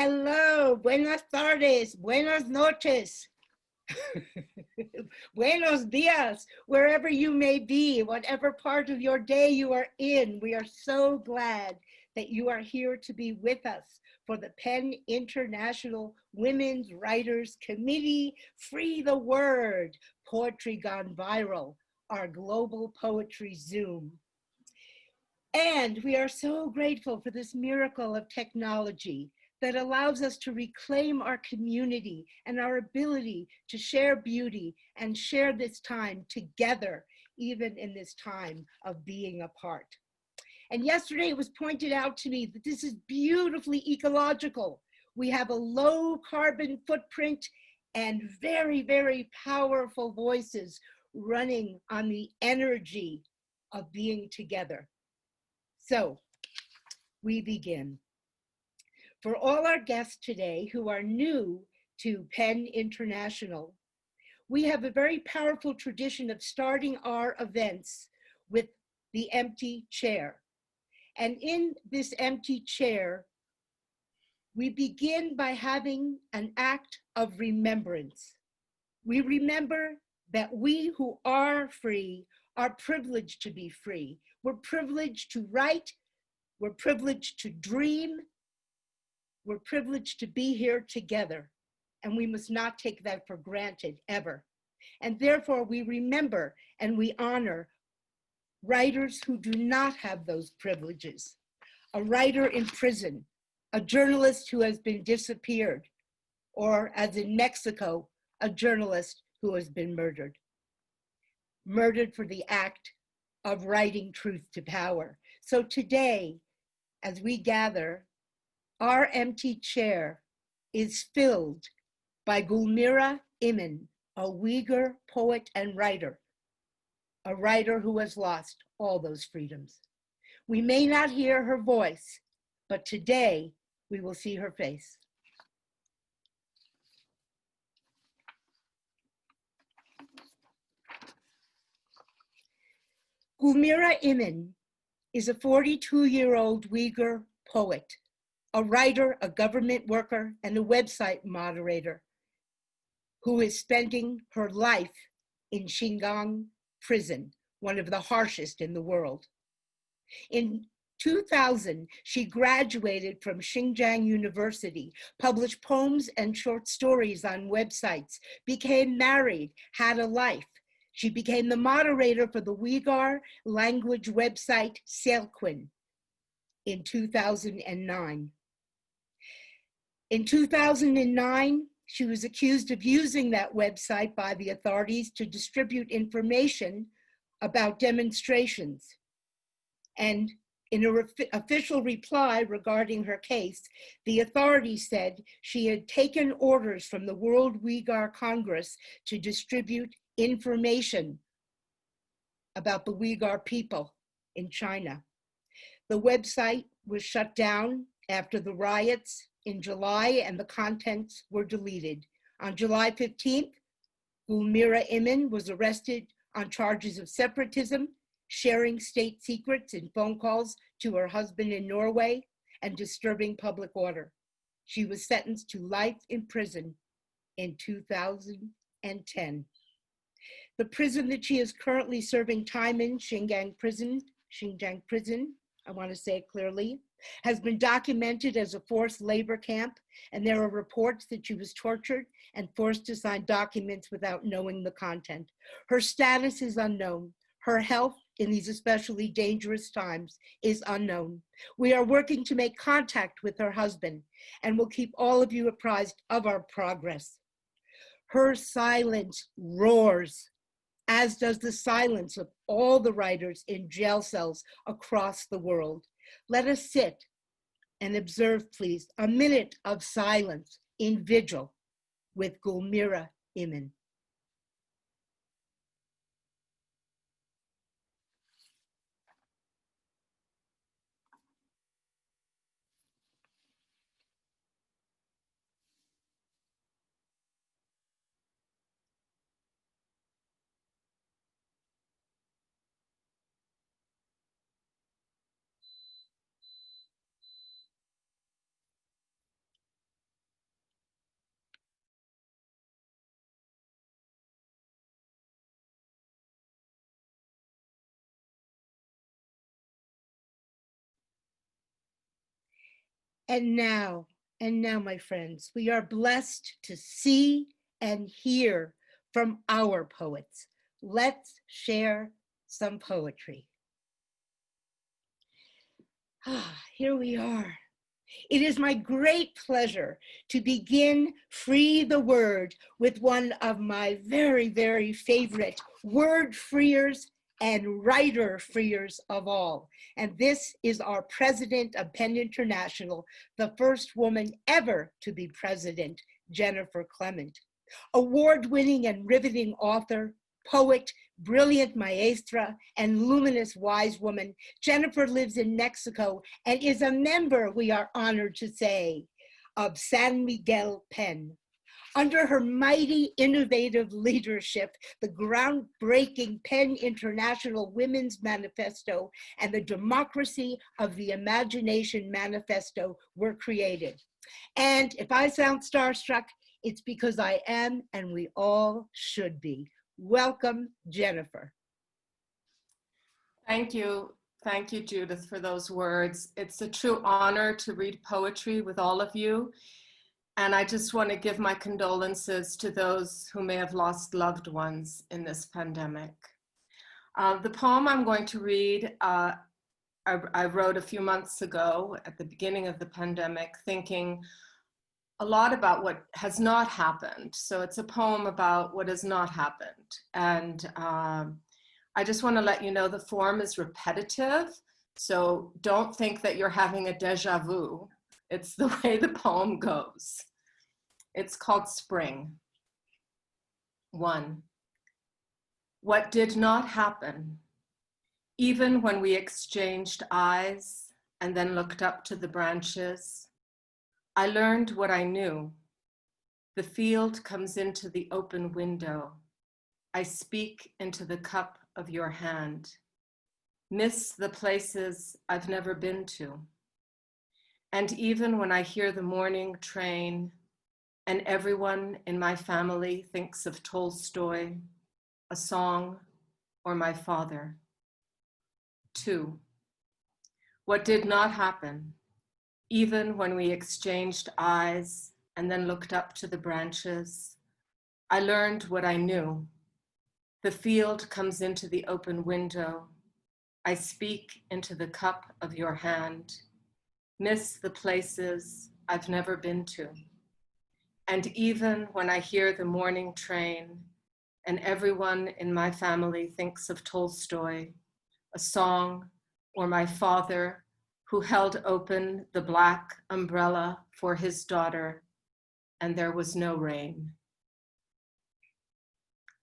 Hello, buenas tardes, buenas noches, buenos dias, wherever you may be, whatever part of your day you are in. We are so glad that you are here to be with us for the PEN International Women's Writers Committee, Free the Word, Poetry Gone Viral, our global poetry Zoom. And we are so grateful for this miracle of technology that allows us to reclaim our community and our ability to share beauty and share this time together, even in this time of being apart. And yesterday it was pointed out to me that this is beautifully ecological. We have a low carbon footprint and very, very powerful voices running on the energy of being together. So we begin. For all our guests today who are new to PEN International, we have a very powerful tradition of starting our events with the empty chair. And in this empty chair, we begin by having an act of remembrance. We remember that we who are free are privileged to be free. We're privileged to write, we're privileged to dream, we're privileged to be here together, and we must not take that for granted ever. And therefore we remember and we honor writers who do not have those privileges. A writer in prison, a journalist who has been disappeared, or as in Mexico, a journalist who has been murdered. Murdered for the act of writing truth to power. So today, as we gather, our empty chair is filled by Gulmira Imin, a Uyghur poet and writer, a writer who has lost all those freedoms. We may not hear her voice, but today we will see her face. Gulmira Imin is a 42-year-old Uyghur poet, a writer, a government worker, and a website moderator who is spending her life in Xinjiang prison, one of the harshest in the world. In 2000, she graduated from Xinjiang University, published poems and short stories on websites, became married, had a life. She became the moderator for the Uyghur language website Selquin in 2009. In 2009, she was accused of using that website by the authorities to distribute information about demonstrations. And in an official reply regarding her case, the authorities said she had taken orders from the World Uyghur Congress to distribute information about the Uyghur people in China. The website was shut down after the riots in July, and the contents were deleted. On July 15th, Gulmira Imin was arrested on charges of separatism, sharing state secrets in phone calls to her husband in Norway, and disturbing public order. She was sentenced to life in prison in 2010. The prison that she is currently serving time in, Xinjiang prison, I want to say it clearly, has been documented as a forced labor camp, and there are reports that she was tortured and forced to sign documents without knowing the content. Her status is unknown. Her health in these especially dangerous times is unknown. We are working to make contact with her husband, and will keep all of you apprised of our progress. Her silence roars, as does the silence of all the writers in jail cells across the world. Let us sit and observe, please, a minute of silence in vigil with Gulmira Imin. And now, my friends, we are blessed to see and hear from our poets. Let's share some poetry. Here we are. It is my great pleasure to begin Free the Word with one of my very, very favorite word freers and writer freers of all. And this is our president of PEN International, the first woman ever to be president, Jennifer Clement. Award-winning and riveting author, poet, brilliant maestra, and luminous wise woman, Jennifer lives in Mexico and is a member, we are honored to say, of San Miguel PEN. Under her mighty, innovative leadership, the groundbreaking PEN International Women's Manifesto and the Democracy of the Imagination Manifesto were created. And if I sound starstruck, it's because I am, and we all should be. Welcome, Jennifer. Thank you, Judith, for those words. It's a true honor to read poetry with all of you. And I just want to give my condolences to those who may have lost loved ones in this pandemic. The poem I'm going to read, I wrote a few months ago at the beginning of the pandemic, thinking a lot about what has not happened. So it's a poem about what has not happened. And I just want to let you know the form is repetitive. So don't think that you're having a déjà vu. It's the way the poem goes. It's called Spring. 1. What did not happen, even when we exchanged eyes and then looked up to the branches, I learned what I knew. The field comes into the open window. I speak into the cup of your hand. Miss the places I've never been to. And even when I hear the morning train and everyone in my family thinks of Tolstoy, a song, or my father. 2. What did not happen, even when we exchanged eyes and then looked up to the branches, I learned what I knew. The field comes into the open window. I speak into the cup of your hand. Miss the places I've never been to. And even when I hear the morning train and everyone in my family thinks of Tolstoy, a song, or my father who held open the black umbrella for his daughter and there was no rain.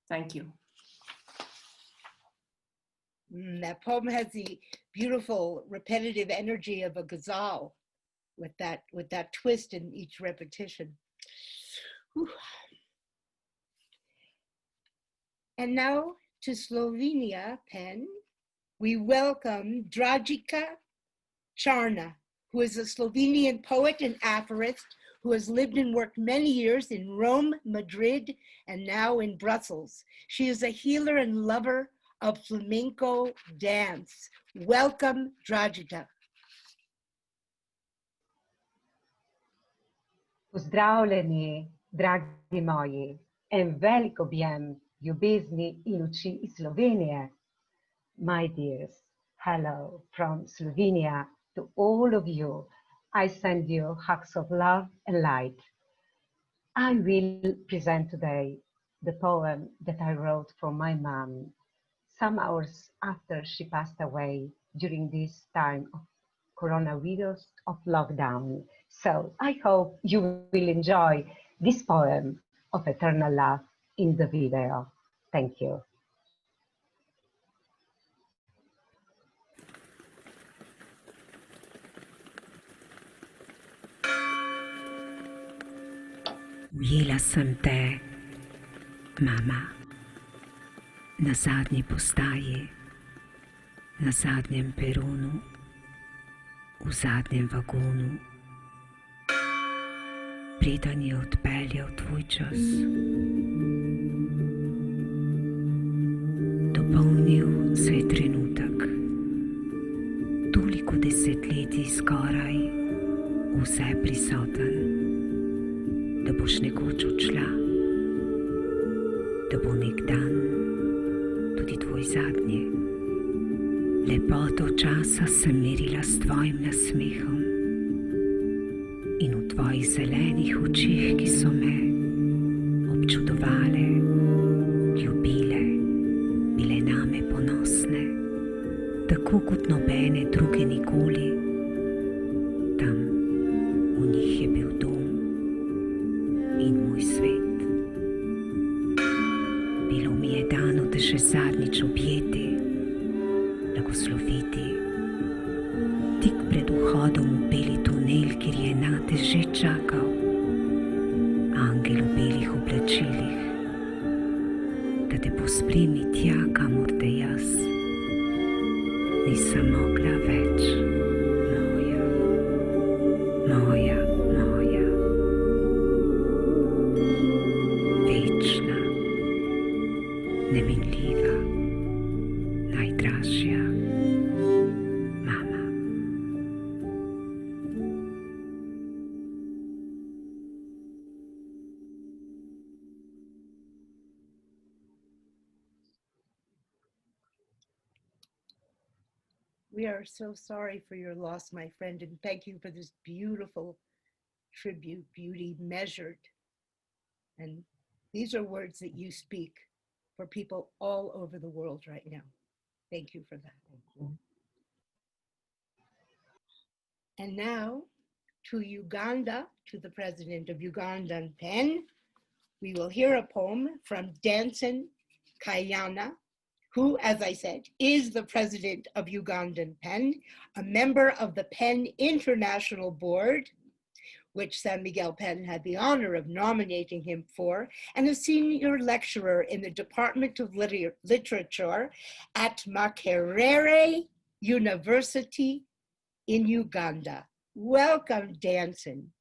Thank you. That poem has the beautiful repetitive energy of a ghazal with that twist in each repetition. Whew. And now to Slovenia, PEN, we welcome Dragica Charna, who is a Slovenian poet and aphorist who has lived and worked many years in Rome, Madrid, and now in Brussels. She is a healer and lover of flamenco dance. Welcome, Dragica. Pozdravljeni, dragi moji, en velik objem ljubezni in luči iz Slovenije. My dears, hello from Slovenia to all of you. I send you hugs of love and light. I will present today the poem that I wrote for my mom some hours after she passed away during this time of coronavirus of lockdown. So I hope you will enjoy this poem of eternal love in the video. Thank you. Ujela sem te, mama, na zadnji postaji, na zadnjem peronu, v zadnjem vagonu, preden je odpeljal tvoj čas. Dopolnil se je trenutek, toliko desetletij skoraj v vse prisoten, da boš nekoč odšla, da bo nek dan tudi tvoj zadnji. Lepoto časa sem merila s tvojim nasmehom in v tvojih zelenih očeh, ki so me občudovale, ljubile, bile name ponosne, tako kot nobene druge nikoli. Tam v njih je bil dom in moj svet. Bilo mi je dano, da še zadnjič objeti, blagosloviti, tik pred vhodom v beli tunel, kjer je nate že čakal angel v belih oblačilih, da te pospremi tja, kamor te jaz nisem mogla več. Moja, moja, moja, večna, neminljiva, najdražja mama. We are so sorry for your loss, my friend, and thank you for this beautiful tribute, beauty measured. And these are words that you speak for people all over the world right now. Thank you for that. Thank you. And now to Uganda, to the president of Ugandan PEN, we will hear a poem from Danson Kayana, who, as I said, is the president of Ugandan PEN, a member of the PEN International Board, which San Miguel PEN had the honor of nominating him for, and a senior lecturer in the Department of Literature at Makerere University in Uganda. Welcome, Danson.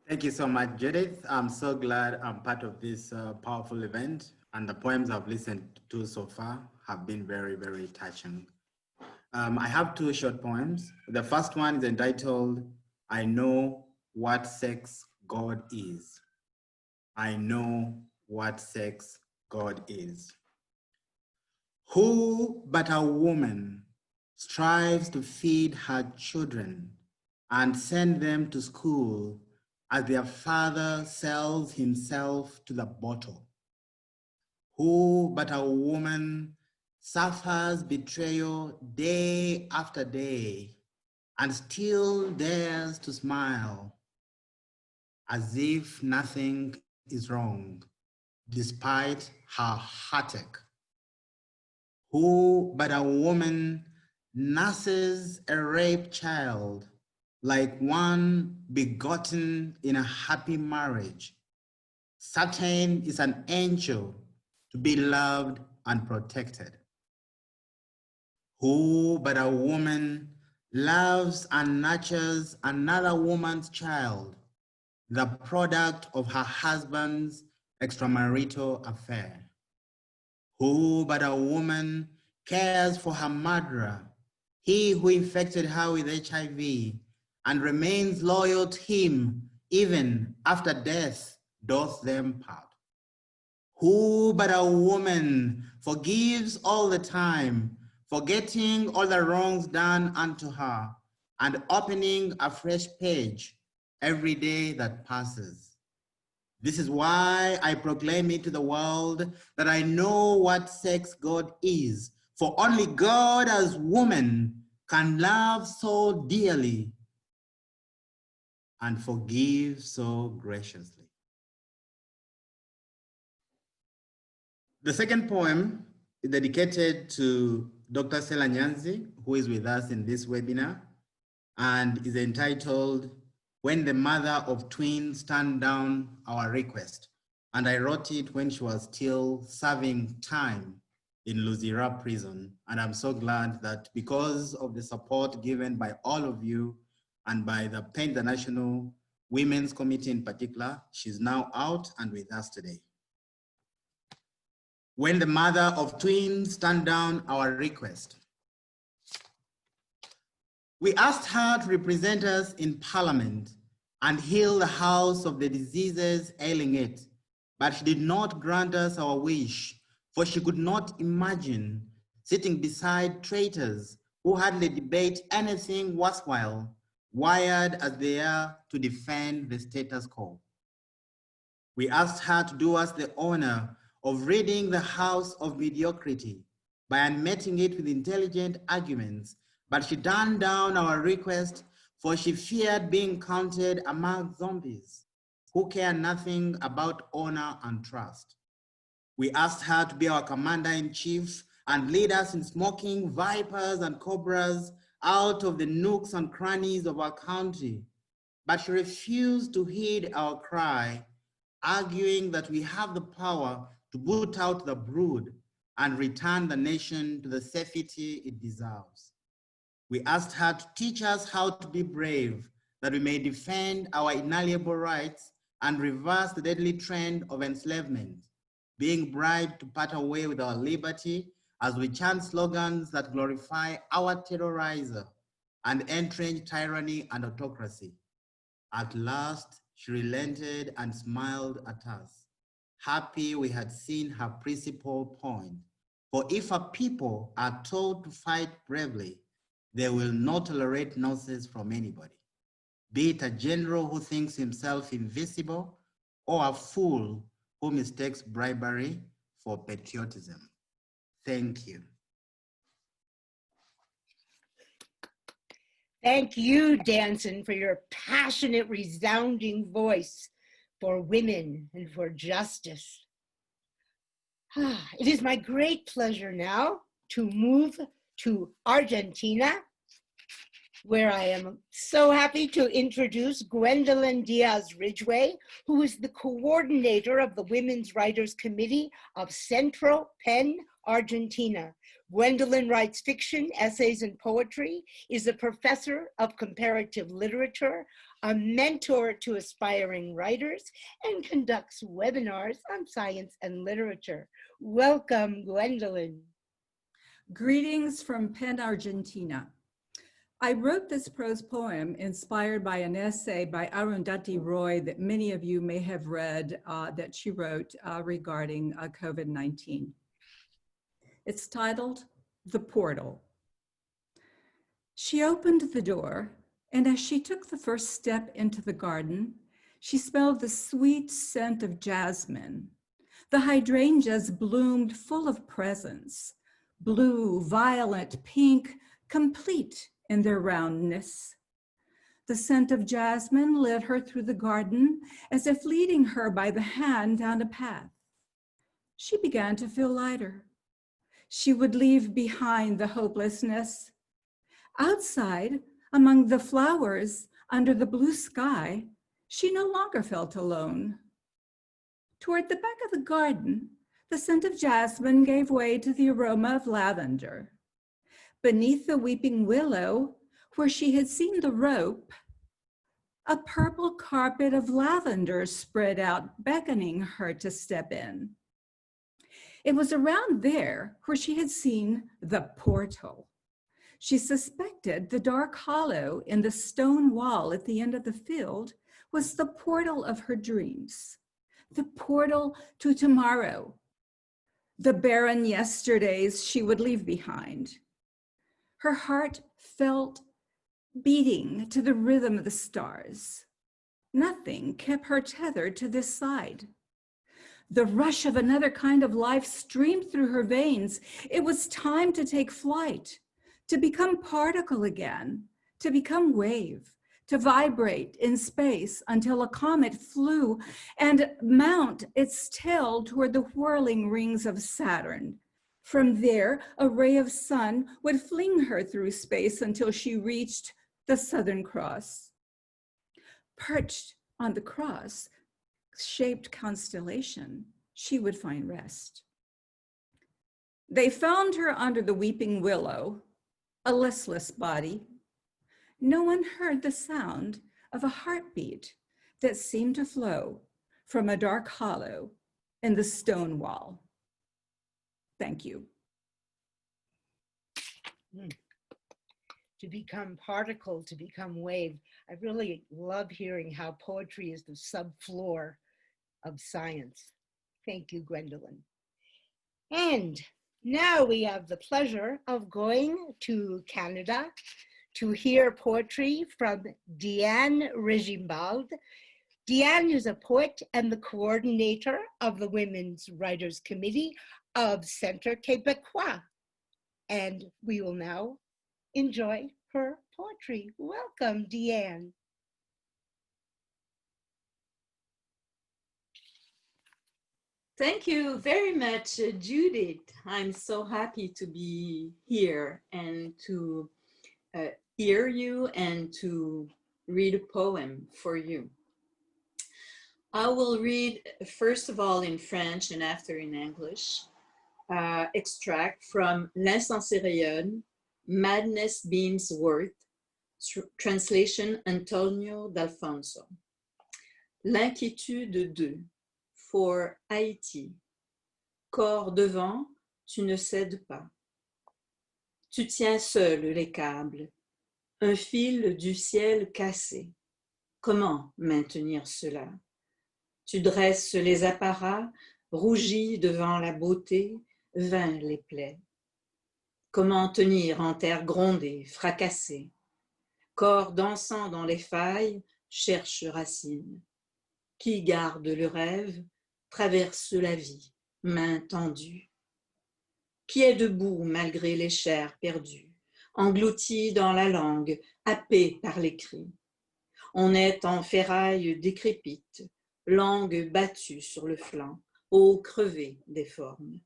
Thank you so much, Judith. I'm so glad I'm part of this powerful event, and the poems I've listened to so far have been very, very touching. I have two short poems. The first one is entitled, I Know What Sex God Is. I know what sex God is. Who but a woman strives to feed her children and send them to school as their father sells himself to the bottle? Who but a woman suffers betrayal day after day and still dares to smile as if nothing is wrong despite her heartache? Who but a woman nurses a raped child like one begotten in a happy marriage, certain is an angel to be loved and protected? Who but a woman loves and nurtures another woman's child, the product of her husband's extramarital affair? Who but a woman cares for her murderer, he who infected her with HIV, and remains loyal to him even after death doth them part? Who but a woman forgives all the time, forgetting all the wrongs done unto her, and opening a fresh page every day that passes? This is why I proclaim it to the world that I know what sex God is, for only God as woman can love so dearly and forgive so graciously. The second poem is dedicated to Dr. Stella Nyanzi, who is with us in this webinar, and is entitled, When the Mother of Twins Turned Down Our Request. And I wrote it when she was still serving time in Luzira prison. And I'm so glad that because of the support given by all of you and by the PEN International Women's Committee in particular, she's now out and with us today. When the mother of twins turned down our request. We asked her to represent us in Parliament and heal the house of the diseases ailing it, but she did not grant us our wish, for she could not imagine sitting beside traitors who hardly debate anything worthwhile, wired as they are to defend the status quo. We asked her to do us the honor of ridding the house of mediocrity by unmeeting it with intelligent arguments, but she turned down our request, for she feared being counted among zombies who care nothing about honor and trust. We asked her to be our commander-in-chief and lead us in smoking vipers and cobras out of the nooks and crannies of our country, but she refused to heed our cry, arguing that we have the power to boot out the brood and return the nation to the safety it deserves. We asked her to teach us how to be brave, that we may defend our inalienable rights and reverse the deadly trend of enslavement, being bribed to part away with our liberty as we chant slogans that glorify our terrorizer and entrench tyranny and autocracy. At last, she relented and smiled at us, happy we had seen her principal point. For if a people are told to fight bravely, they will not tolerate nonsense from anybody, be it a general who thinks himself invincible or a fool who mistakes bribery for patriotism. Thank you. Thank you, Danson, for your passionate, resounding voice for women and for justice. It is my great pleasure now to move to Argentina, where I am so happy to introduce Gwendolyn Diaz-Ridgway, who is the coordinator of the Women's Writers Committee of Centro Pen, Argentina. Gwendolyn writes fiction, essays, and poetry, is a professor of comparative literature, a mentor to aspiring writers, and conducts webinars on science and literature. Welcome, Gwendolyn. Greetings from Penn, Argentina. I wrote this prose poem inspired by an essay by Arundhati Roy that many of you may have read that she wrote regarding COVID-19. It's titled, The Portal. She opened the door, and as she took the first step into the garden, she smelled the sweet scent of jasmine. The hydrangeas bloomed full of presence, blue, violet, pink, complete in their roundness. The scent of jasmine led her through the garden as if leading her by the hand down a path. She began to feel lighter. She would leave behind the hopelessness. Outside, among the flowers, under the blue sky, she no longer felt alone. Toward the back of the garden, the scent of jasmine gave way to the aroma of lavender. Beneath the weeping willow, where she had seen the rope, a purple carpet of lavender spread out, beckoning her to step in. It was around there where she had seen the portal. She suspected the dark hollow in the stone wall at the end of the field was the portal of her dreams, the portal to tomorrow, the barren yesterdays she would leave behind. Her heart felt beating to the rhythm of the stars. Nothing kept her tethered to this side. The rush of another kind of life streamed through her veins. It was time to take flight, to become particle again, to become wave, to vibrate in space until a comet flew and mount its tail toward the whirling rings of Saturn. From there, a ray of sun would fling her through space until she reached the Southern Cross. Perched on the cross, shaped constellation, she would find rest. They found her under the weeping willow, a listless body. No one heard the sound of a heartbeat that seemed to flow from a dark hollow in the stone wall. Thank you. to become particle, to become wave. I really love hearing how poetry is the subfloor of science. Thank you, Gwendolyn. And now we have the pleasure of going to Canada to hear poetry from Diane Regimbald. Diane is a poet and the coordinator of the Women's Writers Committee of Centre Québécois. And we will now enjoy her poetry. Welcome, Diane. Thank you very much, Judith. I'm so happy to be here and to hear you and to read a poem for you. I will read first of all in French and after in English, extract from L'Insensé rayonne, Madness Beams Worth, translation Antonio D'Alfonso. L'inquiétude de for Haïti. Corps devant, tu ne cèdes pas. Tu tiens seul les câbles, un fil du ciel cassé. Comment maintenir cela? Tu dresses les apparats, rougis devant la beauté, vains les plaies. Comment tenir en terre grondée, fracassée? Corps dansant dans les failles, cherche racine. Qui garde le rêve, traverse la vie, main tendue. Qui est debout malgré les chairs perdues, englouti dans la langue, happé par les cris. On est en ferraille décrépite, langue battue sur le flanc, eau crevée des formes.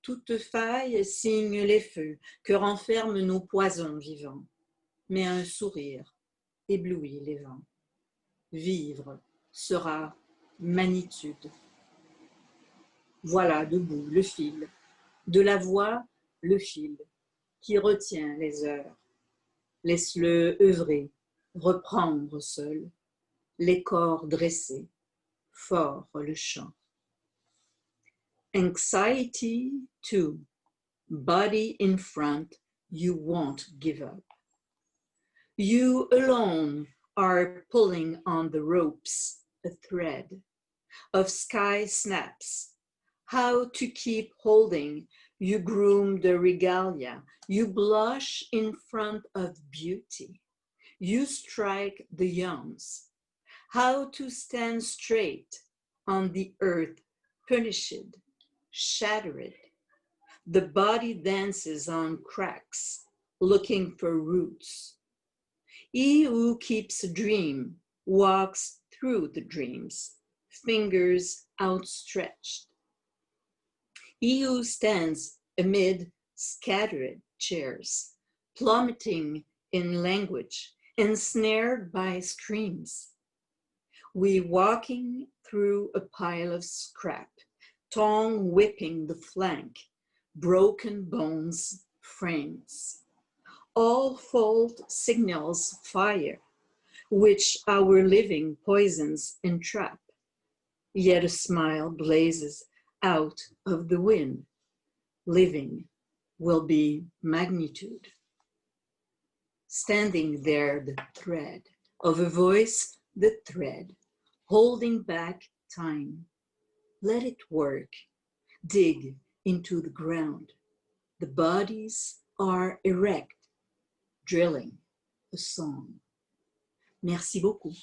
Toute faille signe les feux que renferment nos poisons vivants, mais un sourire éblouit les vents. Vivre sera magnitude. Voilà debout le fil, de la voix le fil, qui retient les heures. Laisse-le œuvrer, reprendre seul, les corps dressés, fort le chant. Anxiety 2, body in front, you won't give up. You alone are pulling on the ropes, a thread of sky snaps. How to keep holding, you groom the regalia, you blush in front of beauty, you strike the yawns. How to stand straight on the earth, punished, shattered. The body dances on cracks, looking for roots. He who keeps a dream walks through the dreams, fingers outstretched. He who stands amid scattered chairs, plummeting in language, ensnared by screams. We walking through a pile of scrap, tongue whipping the flank, broken bones, frames. All fault signals fire, which our living poisons entrap. Yet a smile blazes out of the wind. Living will be magnitude. Standing there, the thread of a voice, the thread, holding back time. Let it work. Dig into the ground. The bodies are erect, drilling a song. Merci beaucoup.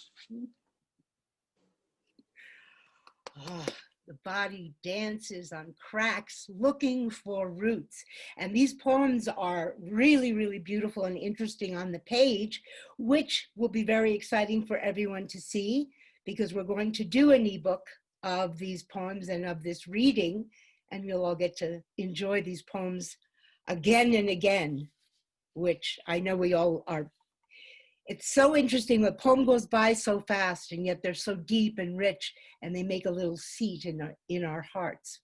Oh, the body dances on cracks looking for roots. And these poems are really, really beautiful and interesting on the page, which will be very exciting for everyone to see because we're going to do an ebook of these poems and of this reading, and you'll all get to enjoy these poems again and again, which I know we all are. It's so interesting. The poem goes by so fast, and yet they're so deep and rich, and they make a little seat in our hearts.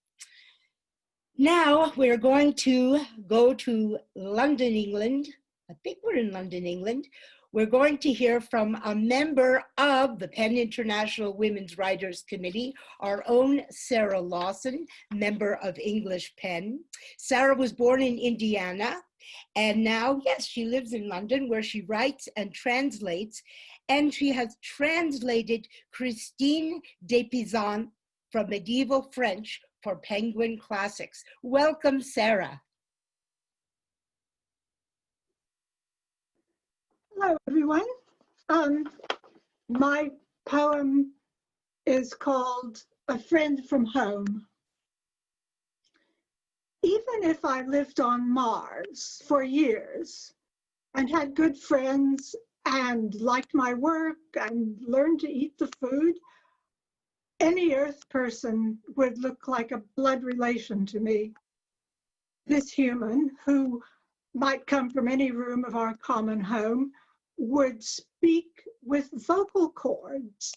Now we're going to go to London, England. I think we're in London, England. We're going to hear from a member of the PEN International Women's Writers Committee, our own Sarah Lawson, member of English PEN. Sarah was born in Indiana And now, yes, she lives in London where she writes and translates, and she has translated Christine de Pizan from medieval French for Penguin Classics. Welcome, Sarah. Hello, everyone. My poem is called A Friend from Home. Even if I lived on Mars for years and had good friends and liked my work and learned to eat the food, any Earth person would look like a blood relation to me. This human, who might come from any room of our common home, would speak with vocal cords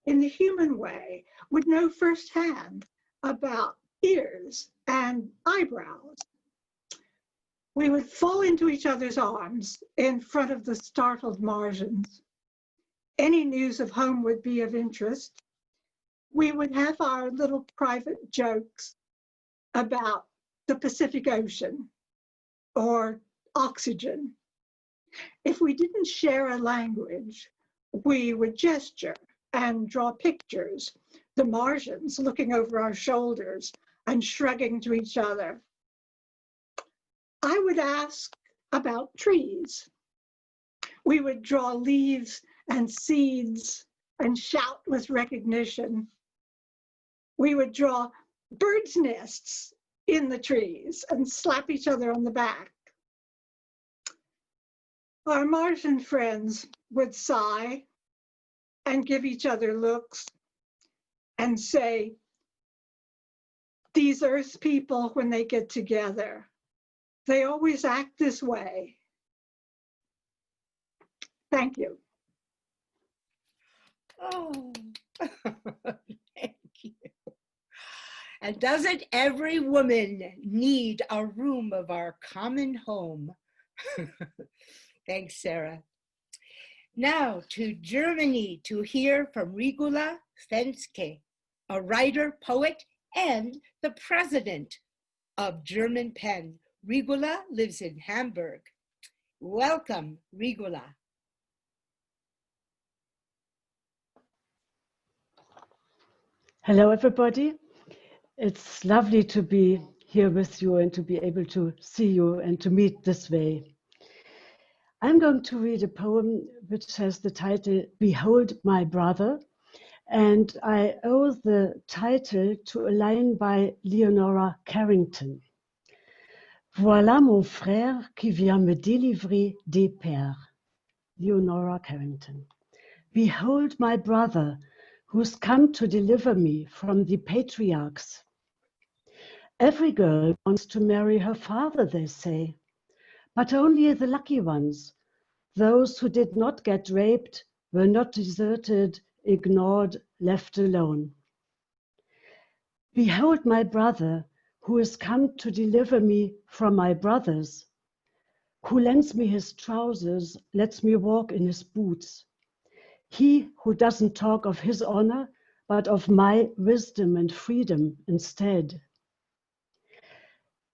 in the human way, would know firsthand about ears and eyebrows. We would fall into each other's arms in front of the startled Martians. Any news of home would be of interest. We would have our little private jokes about the Pacific Ocean or oxygen. If we didn't share a language, we would gesture and draw pictures, the Martians looking over our shoulders and shrugging to each other. I would ask about trees. We would draw leaves and seeds and shout with recognition. We would draw birds' nests in the trees and slap each other on the back. Our Martian friends would sigh and give each other looks and say, these Earth people, when they get together, they always act this way. Thank you. Oh, thank you. And doesn't every woman need a room of our common home? Thanks, Sarah. Now to Germany to hear from Regula Fenske, a writer, poet, and the president of German Pen. Regula lives in Hamburg. Welcome, Regula. Hello, everybody. It's lovely to be here with you and to be able to see you and to meet this way. I'm going to read a poem which has the title, Behold My Brother, and I owe the title to a line by Leonora Carrington. Voilà mon frère qui vient me délivrer des pères. Leonora Carrington. Behold my brother who's come to deliver me from the patriarchs. Every girl wants to marry her father, they say, but only the lucky ones. Those who did not get raped, were not deserted, ignored, left alone. Behold my brother, who is come to deliver me from my brothers, who lends me his trousers, lets me walk in his boots. He who doesn't talk of his honor, but of my wisdom and freedom instead.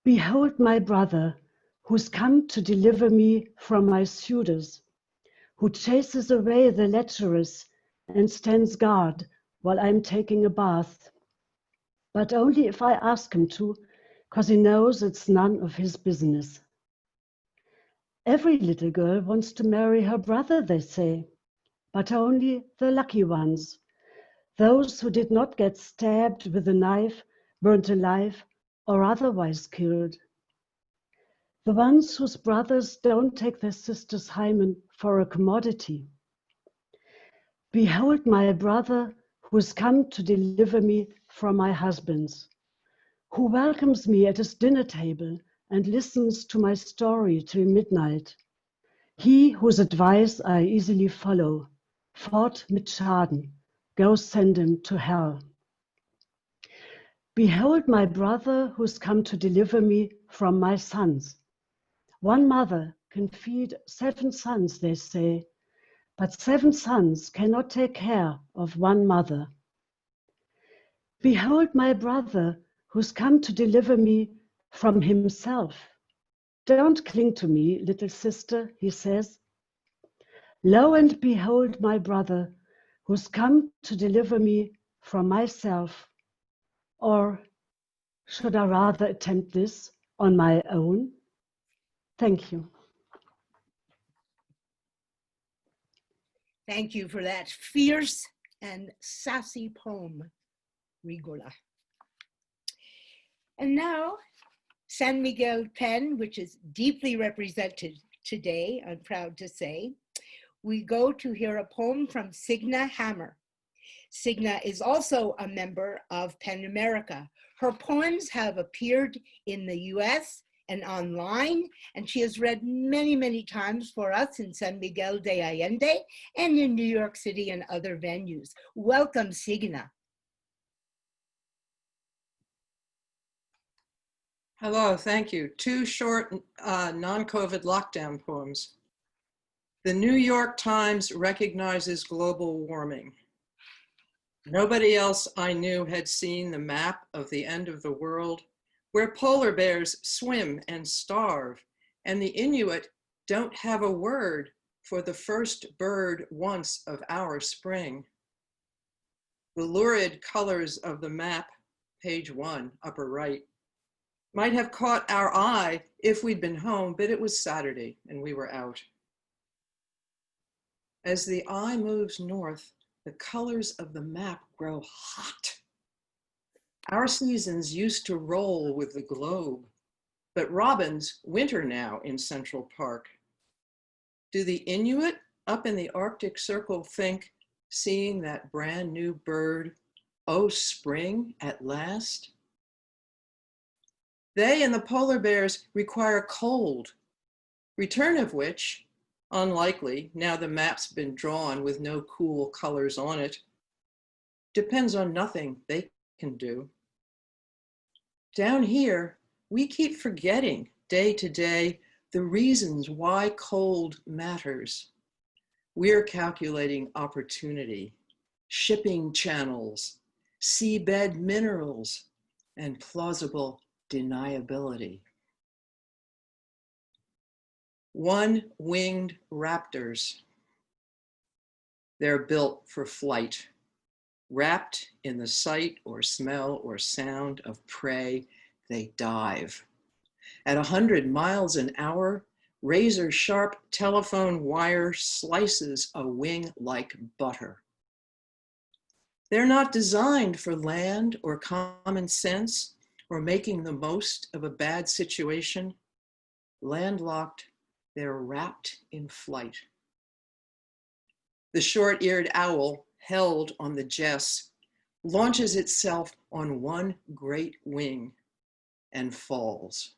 Behold my brother, who's come to deliver me from my suitors, who chases away the lecherous and stands guard while I'm taking a bath. But only if I ask him to, because he knows it's none of his business. Every little girl wants to marry her brother, they say, but only the lucky ones, those who did not get stabbed with a knife, burnt alive, or otherwise killed. The ones whose brothers don't take their sister's hymen for a commodity. Behold my brother who has come to deliver me from my husband's, who welcomes me at his dinner table and listens to my story till midnight. He whose advice I easily follow, fort mit Schaden, go send him to hell. Behold my brother who's come to deliver me from my sons. One mother can feed 7 sons, they say, but 7 sons cannot take care of one mother. Behold my brother who's come to deliver me from himself. Don't cling to me, little sister, he says. Lo and behold my brother, who's come to deliver me from myself. Or should I rather attempt this on my own? Thank you. Thank you for that fierce and sassy poem, Rigola. And now, San Miguel pen, which is deeply represented today, I'm proud to say, we go to hear a poem from Signa Hammer. Signa is also a member of PEN America. Her poems have appeared in the US and online, and she has read many, many times for us in San Miguel de Allende and in New York City and other venues. Welcome, Signa. Hello, thank you. Two short non-COVID lockdown poems. The New York Times recognizes global warming. Nobody else I knew had seen the map of the end of the world, where polar bears swim and starve, and the Inuit don't have a word for the first bird once of our spring. The lurid colors of the map, page 1, upper right, might have caught our eye if we'd been home, but it was Saturday and we were out. As the eye moves north, the colors of the map grow hot. Our seasons used to roll with the globe, but robins winter now in Central Park. Do the Inuit up in the Arctic Circle think, seeing that brand new bird, oh, spring at last? They and the polar bears require cold, return of which, unlikely now the map's been drawn with no cool colors on it, depends on nothing they can do. Down here, we keep forgetting day to day the reasons why cold matters. We're calculating opportunity, shipping channels, seabed minerals, and plausible deniability. One-winged raptors. They're built for flight, wrapped in the sight or smell or sound of prey, they dive. At 100 miles an hour, razor-sharp telephone wire slices a wing like butter. They're not designed for land or common sense or making the most of a bad situation. Landlocked, they're wrapped in flight. The short-eared owl, held on the Jess, launches itself on one great wing and falls,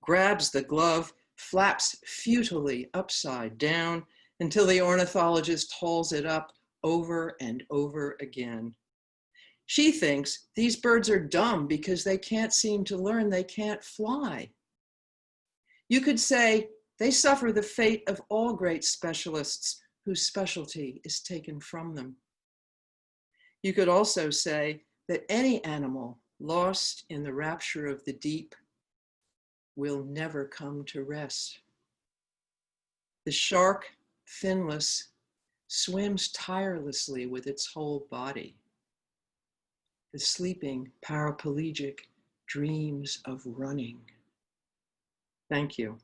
grabs the glove, flaps futilely upside down until the ornithologist hauls it up over and over again. She thinks these birds are dumb because they can't seem to learn they can't fly. You could say they suffer the fate of all great specialists whose specialty is taken from them. You could also say that any animal lost in the rapture of the deep will never come to rest. The shark, finless, swims tirelessly with its whole body. The sleeping paraplegic dreams of running. Thank you.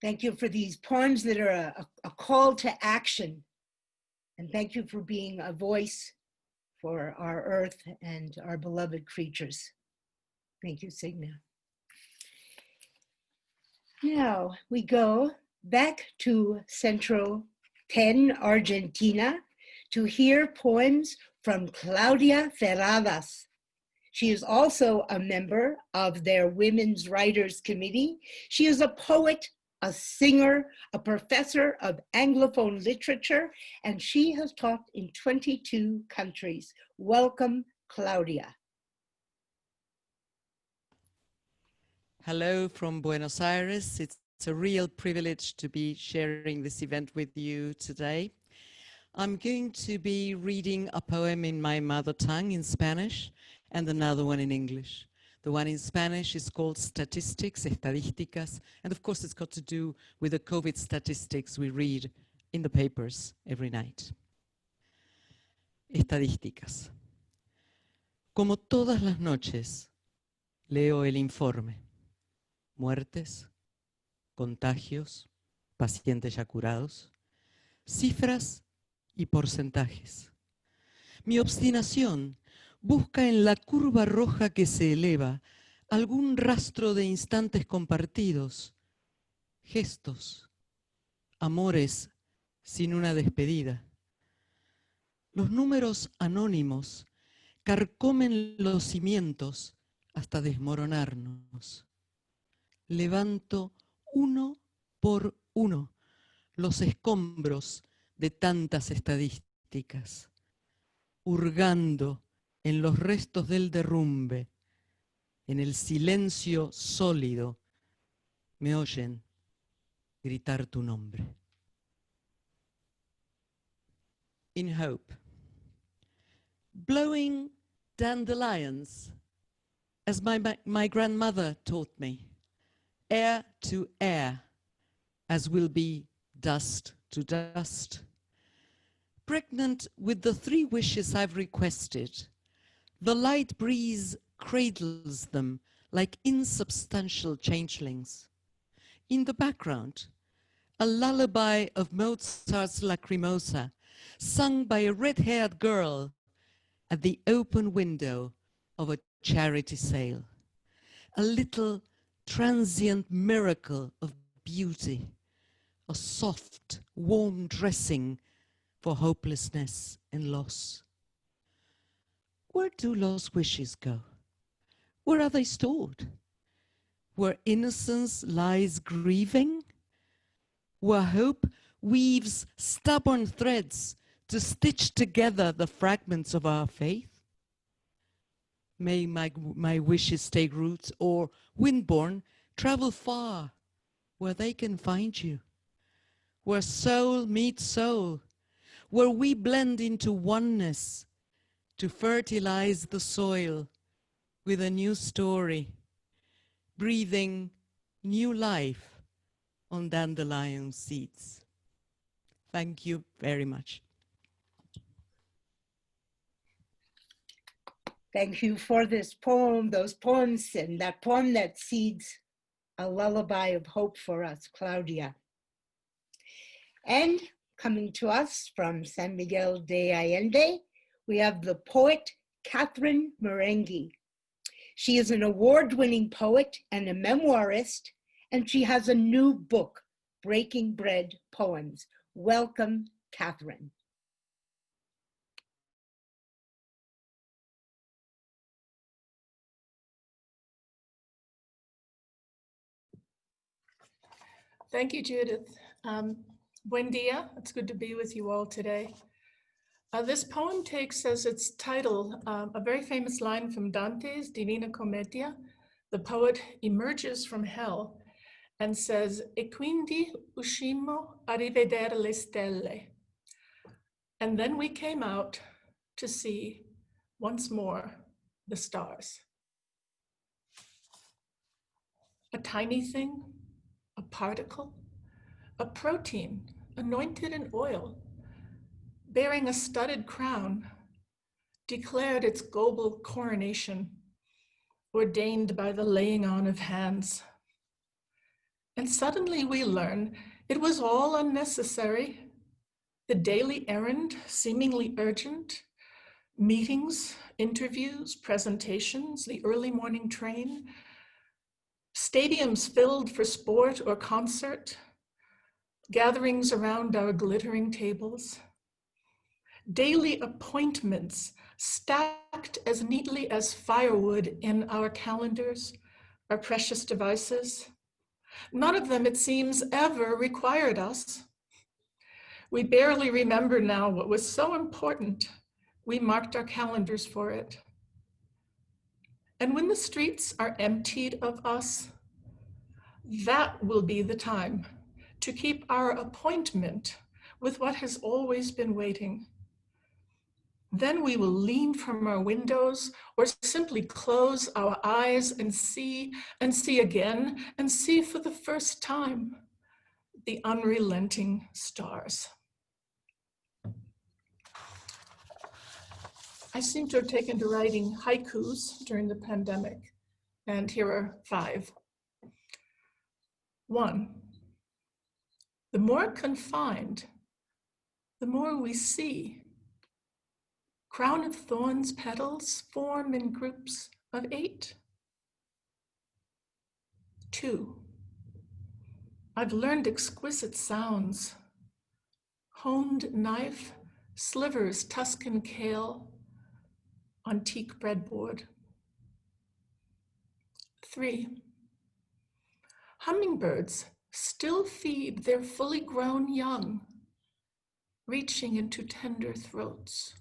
Thank you for these poems that are a call to action. And thank you for being a voice for our earth and our beloved creatures. Thank you, Signa. Now we go back to Central PEN, Argentina, to hear poems from Claudia Ferradas. She is also a member of their Women's Writers Committee. She is a poet, a singer, a professor of Anglophone literature, and she has taught in 22 countries. Welcome, Claudia. Hello from Buenos Aires. It's a real privilege to be sharing this event with you today. I'm going to be reading a poem in my mother tongue, in Spanish, and another one in English. The one in Spanish is called Statistics, Estadísticas, and of course it's got to do with the COVID statistics we read in the papers every night. Estadísticas. Como todas las noches, leo el informe. Muertes, contagios, pacientes ya curados, cifras y porcentajes. Mi obstinación busca en la curva roja que se eleva algún rastro de instantes compartidos, gestos, amores sin una despedida. Los números anónimos carcomen los cimientos hasta desmoronarnos. Levanto uno por uno los escombros de tantas estadísticas, hurgando en los restos del derrumbe, en el silencio sólido, me oyen gritar tu nombre. In hope. Blowing dandelions, as my grandmother taught me, air to air, as will be dust to dust. Pregnant with the 3 wishes I've requested, the light breeze cradles them like insubstantial changelings. In the background, a lullaby of Mozart's Lacrimosa, sung by a red-haired girl at the open window of a charity sale. A little transient miracle of beauty, a soft, warm dressing for hopelessness and loss. Where do lost wishes go? Where are they stored? Where innocence lies grieving? Where hope weaves stubborn threads to stitch together the fragments of our faith? May my wishes take root, or, windborne, travel far, where they can find you, where soul meets soul, where we blend into oneness to fertilize the soil with a new story, breathing new life on dandelion seeds. Thank you very much. Thank you for this poem, those poems, and that poem that seeds a lullaby of hope for us, Claudia. And coming to us from San Miguel de Allende, we have the poet Catherine Merengue. She is an award-winning poet and a memoirist, and she has a new book, Breaking Bread Poems. Welcome, Catherine. Thank you, Judith. Buen dia. It's good to be with you all today. This poem takes as its title a very famous line from Dante's Divina Commedia. The poet emerges from hell and says, "E quindi uscimmo a rivedere le stelle." And then we came out to see once more the stars. A tiny thing, a particle, a protein anointed in oil, bearing a studded crown, declared its global coronation, ordained by the laying on of hands. And suddenly we learn it was all unnecessary. The daily errand, seemingly urgent, meetings, interviews, presentations, the early morning train, stadiums filled for sport or concert, gatherings around our glittering tables, daily appointments stacked as neatly as firewood in our calendars, our precious devices. None of them, it seems, ever required us. We barely remember now what was so important. We marked our calendars for it. And when the streets are emptied of us, that will be the time to keep our appointment with what has always been waiting. Then we will lean from our windows or simply close our eyes and see again and see for the first time the unrelenting stars. I seem to have taken to writing haikus during the pandemic, and here are 5. 1, the more confined, the more we see. Crown of thorns petals form in groups of 8. 2, I've learned exquisite sounds. Honed knife, slivers Tuscan kale on teak breadboard. 3, hummingbirds still feed their fully grown young, reaching into tender throats.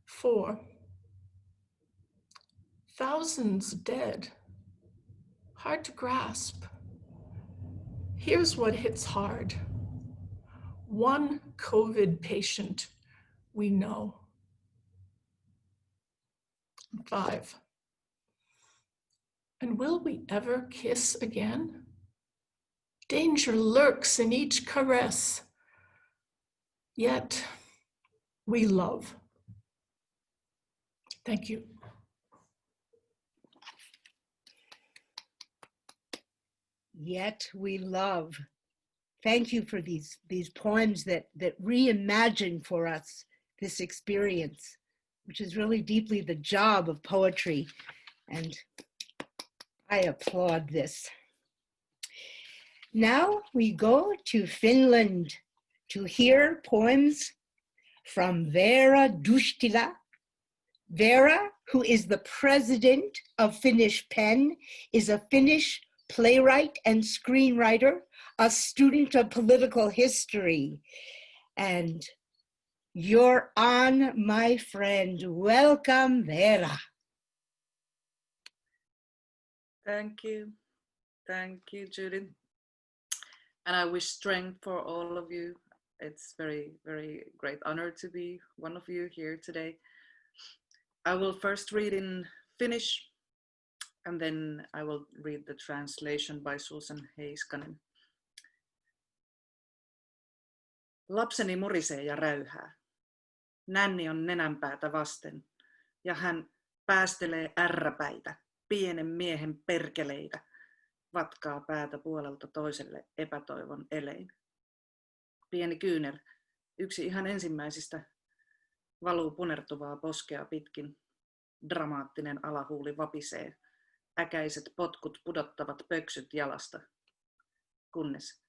4, thousands dead, hard to grasp. Here's what hits hard. 1 COVID patient we know. 5, and will we ever kiss again? Danger lurks in each caress, yet we love. Thank you. Yet we love. Thank you for these poems that reimagine for us this experience, which is really deeply the job of poetry. And I applaud this. Now we go to Finland to hear poems from Vera Dustila. Vera, who is the president of Finnish PEN, is a Finnish playwright and screenwriter, a student of political history. And you're on, my friend. Welcome, Vera. Thank you, Judith. And I wish strength for all of you. It's very, very great honor to be one of you here today. I will first read in Finnish, and then I will read the translation by Susan Heiskanen. Lapseni murisee ja räyhää. Nänni on nenänpäätä vasten, ja hän päästelee ärräpäitä, pienen miehen perkeleitä, vatkaa päätä puolelta toiselle epätoivon elein. Pieni kyynel, yksi ihan ensimmäisistä, valuu punertuvaa poskea pitkin. Dramaattinen alahuuli vapisee. Äkäiset potkut pudottavat pöksyt jalasta. Kunnes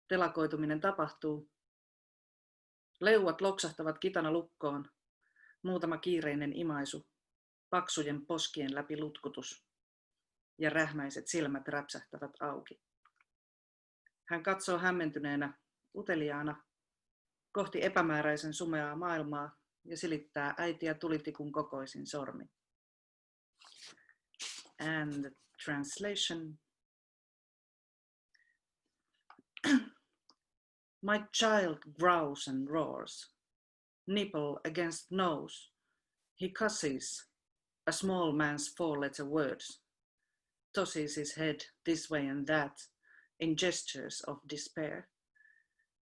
telakoituminen tapahtuu. Leuat loksahtavat kitana lukkoon. Muutama kiireinen imaisu. Paksujen poskien läpi lutkutus. Ja rähmäiset silmät räpsähtävät auki. Hän katsoo hämmentyneenä, uteliaana, kohti epämääräisen sumeaa maailmaa ja silittää äitiä tulitikun kokoisin sormi. And the translation. My child growls and roars, nipple against nose. He cusses a small man's 4-letter words, tosses his head this way and that in gestures of despair.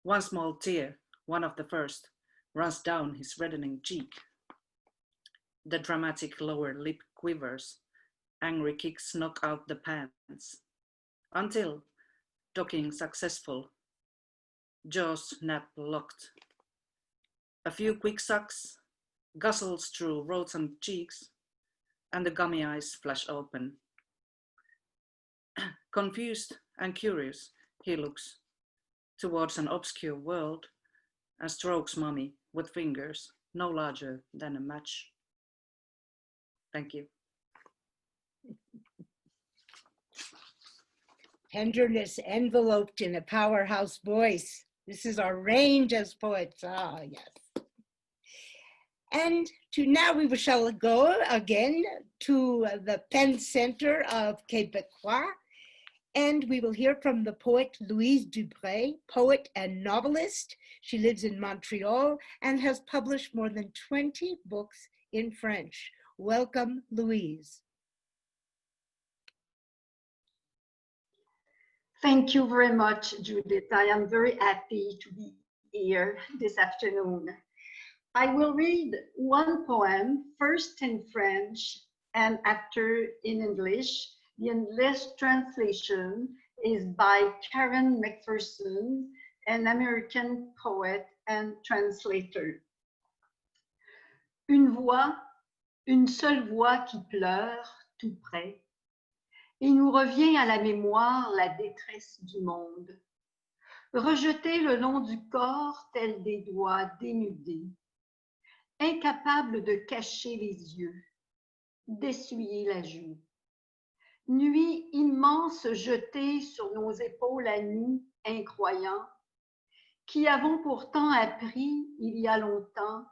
One small tear, one of the first, runs down his reddening cheek. The dramatic lower lip quivers. Angry kicks knock out the pants. Until, docking successful, jaws snap locked. A few quick sucks, guzzles through rotund cheeks, and the gummy eyes flash open. Confused and curious, he looks towards an obscure world and strokes mommy with fingers no larger than a match. Thank you. Tenderness enveloped in a powerhouse voice. This is our range as poets. Ah, yes. And now we shall go again to the Penn Center of Quebecois. And we will hear from the poet Louise Dupré, poet and novelist. She lives in Montreal and has published more than 20 books in French. Welcome, Louise. Thank you very much, Judith. I am very happy to be here this afternoon. I will read one poem, first in French and after in English. The English translation is by Karen McPherson, an American poet and translator. Une seule voix qui pleure tout près, et nous revient à la mémoire la détresse du monde. Rejetée le long du corps tel des doigts dénudés, incapable de cacher les yeux, d'essuyer la joue. Nuit immense jetée sur nos épaules à nous, incroyants, qui avons pourtant appris, il y a longtemps,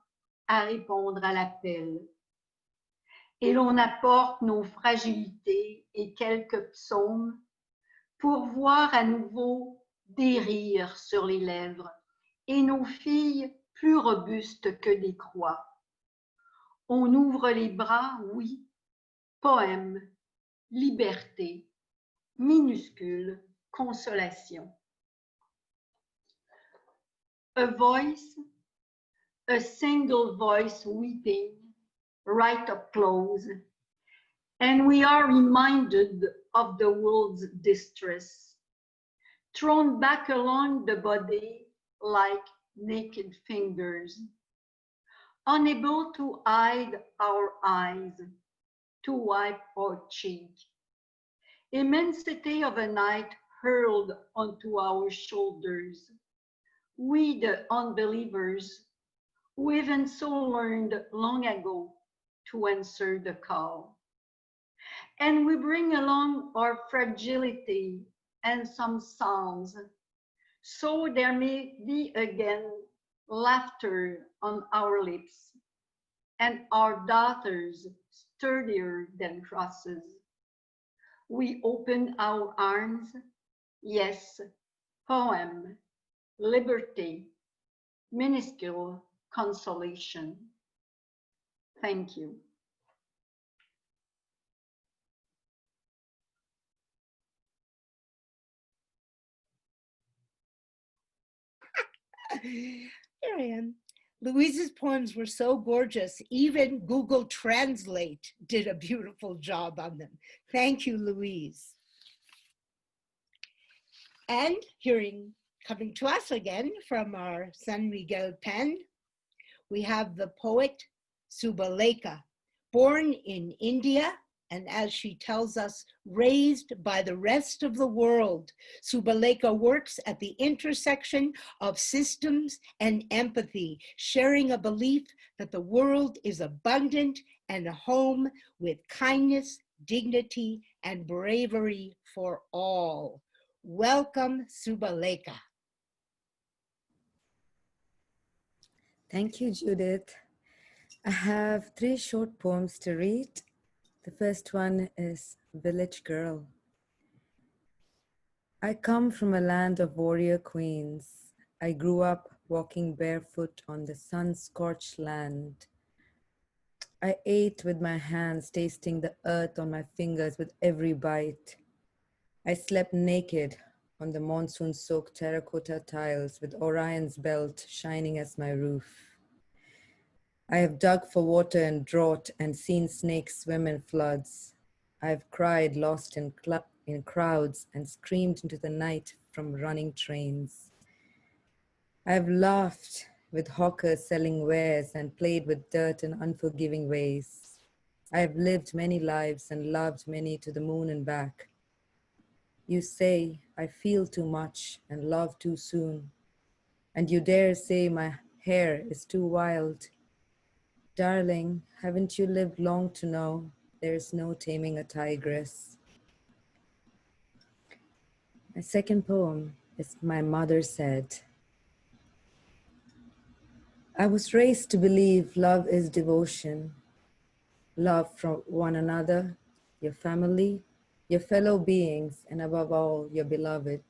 à répondre à l'appel. Et l'on apporte nos fragilités et quelques psaumes pour voir à nouveau des rires sur les lèvres et nos filles plus robustes que des croix. On ouvre les bras, oui, poème, liberté, minuscule, consolation. A voice, a single voice weeping right up close, and we are reminded of the world's distress, thrown back along the body like naked fingers, unable to hide our eyes, to wipe our cheek. Immensity of a night hurled onto our shoulders. We, the unbelievers, who even so learned long ago to answer the call. And we bring along our fragility and some songs, so there may be again laughter on our lips, and our daughters sturdier than crosses. We open our arms, yes, poem, liberty, minuscule consolation. Thank you. Here I am. Louise's poems were so gorgeous, even Google Translate did a beautiful job on them. Thank you, Louise. And coming to us again from our San Miguel pen, we have the poet Subaleka, born in India, and as she tells us, raised by the rest of the world. Subaleka works at the intersection of systems and empathy, sharing a belief that the world is abundant and a home with kindness, dignity, and bravery for all. Welcome, Subaleka. Thank you, Judith. I have 3 short poems to read. The first one is Village Girl. I come from a land of warrior queens. I grew up walking barefoot on the sun-scorched land. I ate with my hands, tasting the earth on my fingers with every bite. I slept naked on the monsoon-soaked terracotta tiles with Orion's belt shining as my roof. I have dug for water in drought and seen snakes swim in floods. I have cried lost in crowds and screamed into the night from running trains. I have laughed with hawkers selling wares and played with dirt in unforgiving ways. I have lived many lives and loved many to the moon and back. You say I feel too much and love too soon, and you dare say my hair is too wild. Darling, haven't you lived long to know there is no taming a tigress? My second poem is My Mother Said. I was raised to believe love is devotion. Love from one another, your family, your fellow beings, and above all, your beloved.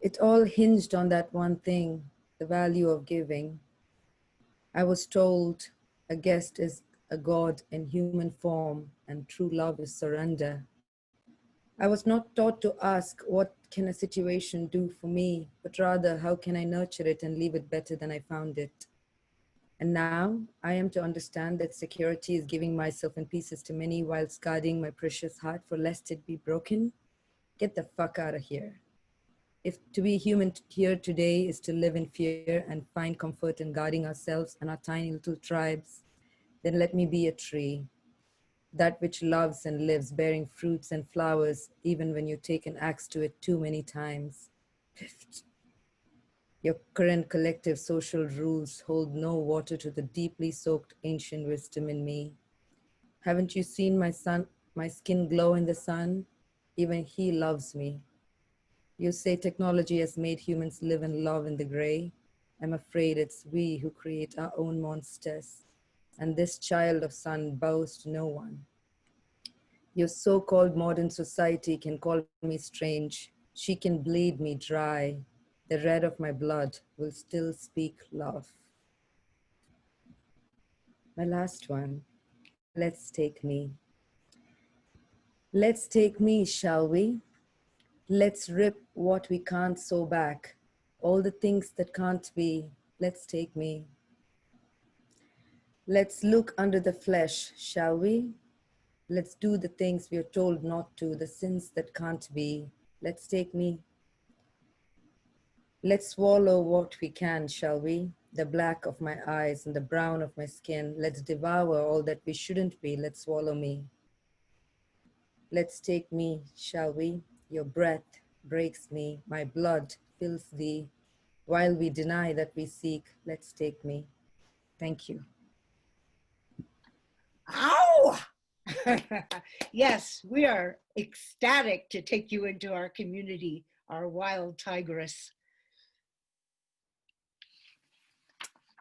It all hinged on that one thing, the value of giving. I was told a guest is a god in human form, and true love is surrender. I was not taught to ask, what can a situation do for me, but rather, how can I nurture it and leave it better than I found it? And now I am to understand that security is giving myself in pieces to many whilst guarding my precious heart for lest it be broken. Get the fuck out of here. If to be human here today is to live in fear and find comfort in guarding ourselves and our tiny little tribes, then let me be a tree, that which loves and lives, bearing fruits and flowers, even when you take an axe to it too many times. Fifth, your current collective social rules hold no water to the deeply soaked ancient wisdom in me. Haven't you seen my skin glow in the sun? Even he loves me. You say technology has made humans live and love in the gray. I'm afraid it's we who create our own monsters. And this child of sun bows to no one. Your so-called modern society can call me strange. She can bleed me dry. The red of my blood will still speak love. My last one, let's take me. Let's take me, shall we? Let's rip what we can't sew back. All the things that can't be, let's take me. Let's look under the flesh, shall we? Let's do the things we are told not to, the sins that can't be. Let's take me. Let's swallow what we can, shall we? The black of my eyes and the brown of my skin. Let's devour all that we shouldn't be. Let's swallow me. Let's take me, shall we? Your breath breaks me. My blood fills thee. While we deny that we seek, let's take me. Thank you. Ow! Yes, we are ecstatic to take you into our community, our wild tigress.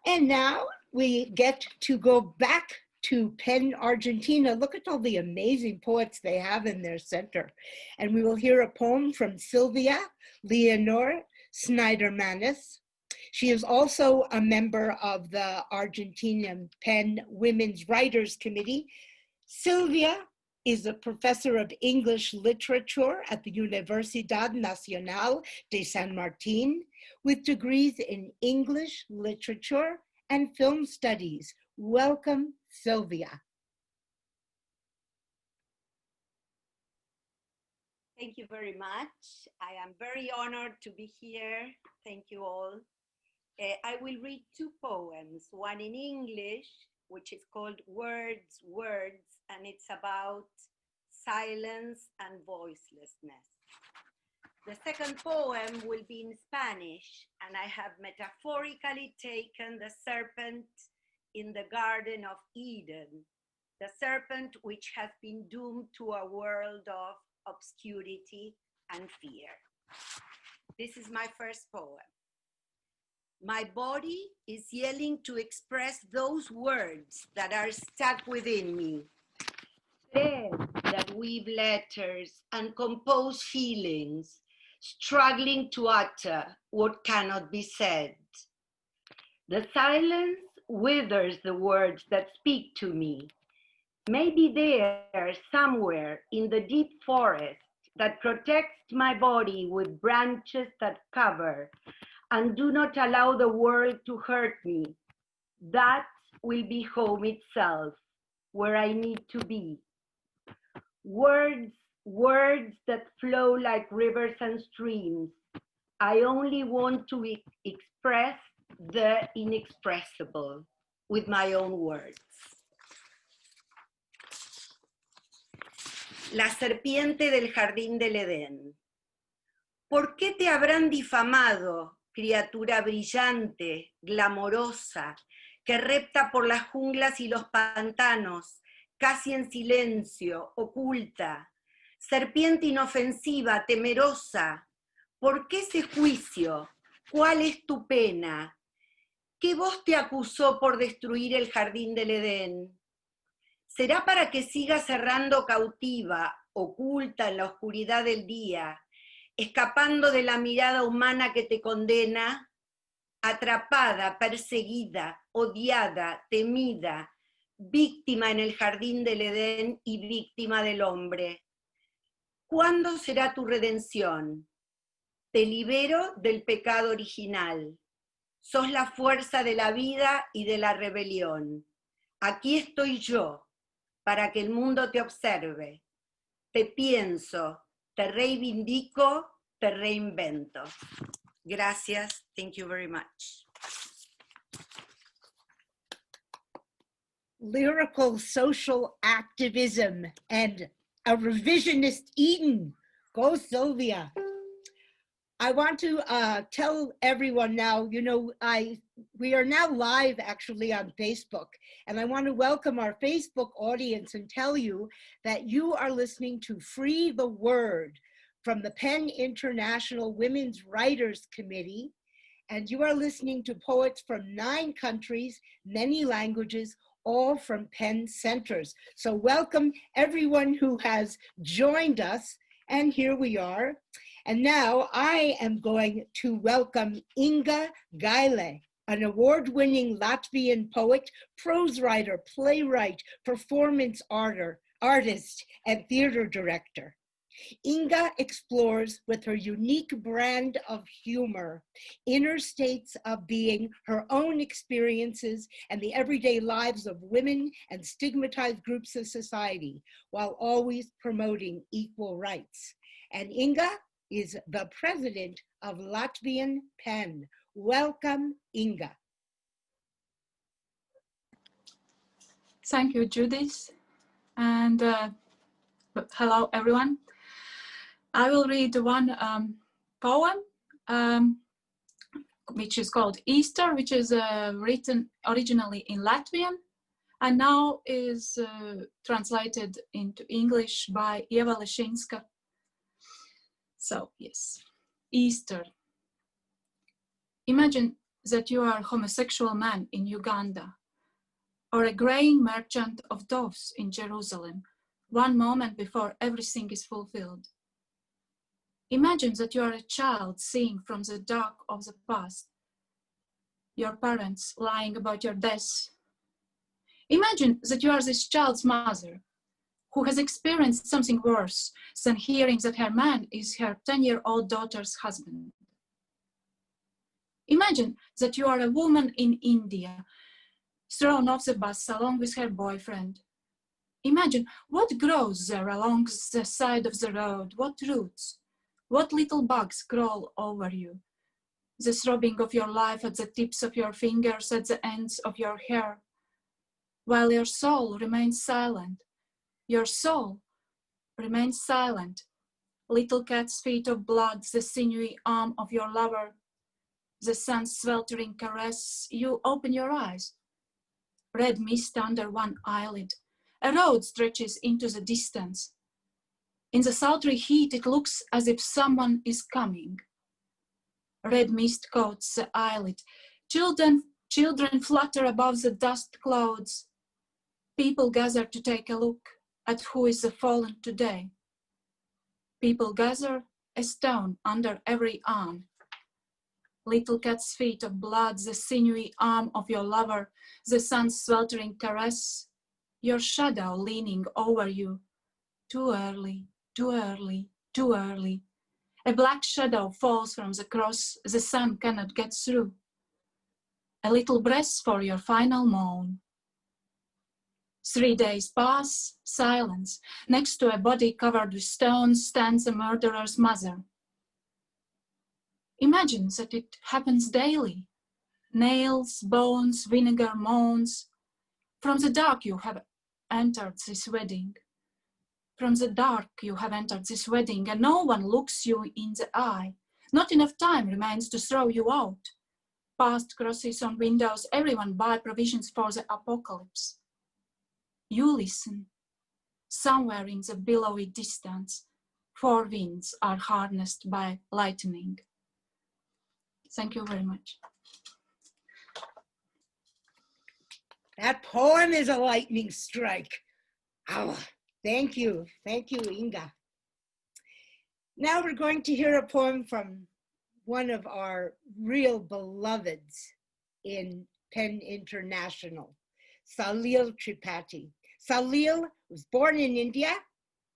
And now we get to go back to Penn, Argentina. Look at all the amazing poets they have in their center. And we will hear a poem from Sylvia Leonor Snyder-Manis. She is also a member of the Argentinian Penn Women's Writers Committee. Sylvia is a professor of English literature at the Universidad Nacional de San Martin with degrees in English literature and film studies. Welcome, Sylvia. Thank you very much. I am very honored to be here. Thank you all. I will read two poems, one in English, which is called Words, Words, and it's about silence and voicelessness. The second poem will be in Spanish, and I have metaphorically taken the serpent in the Garden of Eden, the serpent which has been doomed to a world of obscurity and fear. This is my first poem. My body is yelling to express those words that are stuck within me. Threads that weave letters and compose feelings, struggling to utter what cannot be said. The silence withers the words that speak to me. Maybe there, somewhere in the deep forest that protects my body with branches that cover and do not allow the world to hurt me, that will be home itself, where I need to be. Words, words that flow like rivers and streams. I only want to express the inexpressible with my own words. La serpiente del jardín del Edén. ¿Por qué te habrán difamado, criatura brillante, glamorosa, que repta por las junglas y los pantanos, casi en silencio, oculta, serpiente inofensiva, temerosa? ¿Por qué ese juicio? ¿Cuál es tu pena? ¿Qué voz te acusó por destruir el jardín del Edén? ¿Será para que sigas errando cautiva, oculta en la oscuridad del día, escapando de la mirada humana que te condena, atrapada, perseguida, odiada, temida, víctima en el jardín del Edén y víctima del hombre. ¿Cuándo será tu redención? Te libero del pecado original. Sos la fuerza de la vida y de la rebelión. Aquí estoy yo, para que el mundo te observe. Te pienso, te reivindico, te reinvento. Gracias. Thank you very much. Lyrical social activism and a revisionist Eden. Go Sylvia. I want to tell everyone now, you know, we are now live actually on Facebook, and I want to welcome our Facebook audience and tell you that you are listening to Free the Word from the PEN International Women's Writers Committee, and you are listening to poets from 9 countries, many languages, all from PEN centers. So welcome everyone who has joined us, and here we are. And now I am going to welcome Inga Gaile, an award-winning Latvian poet, prose writer, playwright, performance artist, and theater director. Inga explores with her unique brand of humor inner states of being, her own experiences, and the everyday lives of women and stigmatized groups of society, while always promoting equal rights. And Inga is the president of Latvian PEN. Welcome, Inga. Thank you, Judith. And hello, everyone. I will read one poem, which is called Easter, which is written originally in Latvian and now is translated into English by Eva Leshinska. So, yes, Easter. Imagine that you are a homosexual man in Uganda or a grain merchant of doves in Jerusalem, one moment before everything is fulfilled. Imagine that you are a child seeing from the dark of the past, your parents lying about your death. Imagine that you are this child's mother, who has experienced something worse than hearing that her man is her 10-year-old daughter's husband. Imagine that you are a woman in India, thrown off the bus along with her boyfriend. Imagine what grows there along the side of the road, what roots, what little bugs crawl over you, the throbbing of your life at the tips of your fingers, at the ends of your hair, while your soul remains silent. Your soul remains silent. Little cat's feet of blood, the sinewy arm of your lover, the sun's sweltering caress, you open your eyes. Red mist under one eyelid. A road stretches into the distance. In the sultry heat, it looks as if someone is coming. Red mist coats the eyelid. Children flutter above the dust clouds. People gather to take a look at who is the fallen today. People gather, a stone under every arm. Little cat's feet of blood, the sinewy arm of your lover, the sun's sweltering caress, your shadow leaning over you. Too early, too early, too early. A black shadow falls from the cross, the sun cannot get through. A little breath for your final moan. 3 days pass, silence. Next to a body covered with stones stands a murderer's mother. Imagine that it happens daily. Nails, bones, vinegar, moans. From the dark you have entered this wedding. From the dark you have entered this wedding, and no one looks you in the eye. Not enough time remains to throw you out. Past crosses on windows, everyone buy provisions for the apocalypse. You listen. Somewhere in the billowy distance, 4 winds are harnessed by lightning. Thank you very much. That poem is a lightning strike. Oh, Thank you, Inga. Now we're going to hear a poem from one of our real beloveds in PEN International, Salil Tripathi. Salil was born in India,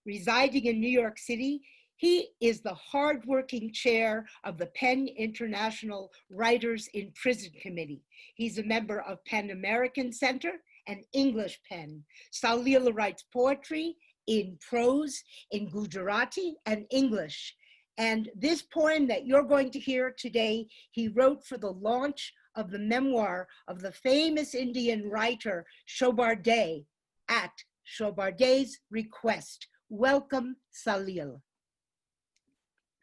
residing in New York City. He is the hardworking chair of the PEN International Writers in Prison Committee. He's a member of PEN American Center and English PEN. Salil writes poetry in prose, in Gujarati, and English. And this poem that you're going to hear today, he wrote for the launch of the memoir of the famous Indian writer Shobardé at Shobardé's request. Welcome, Salil.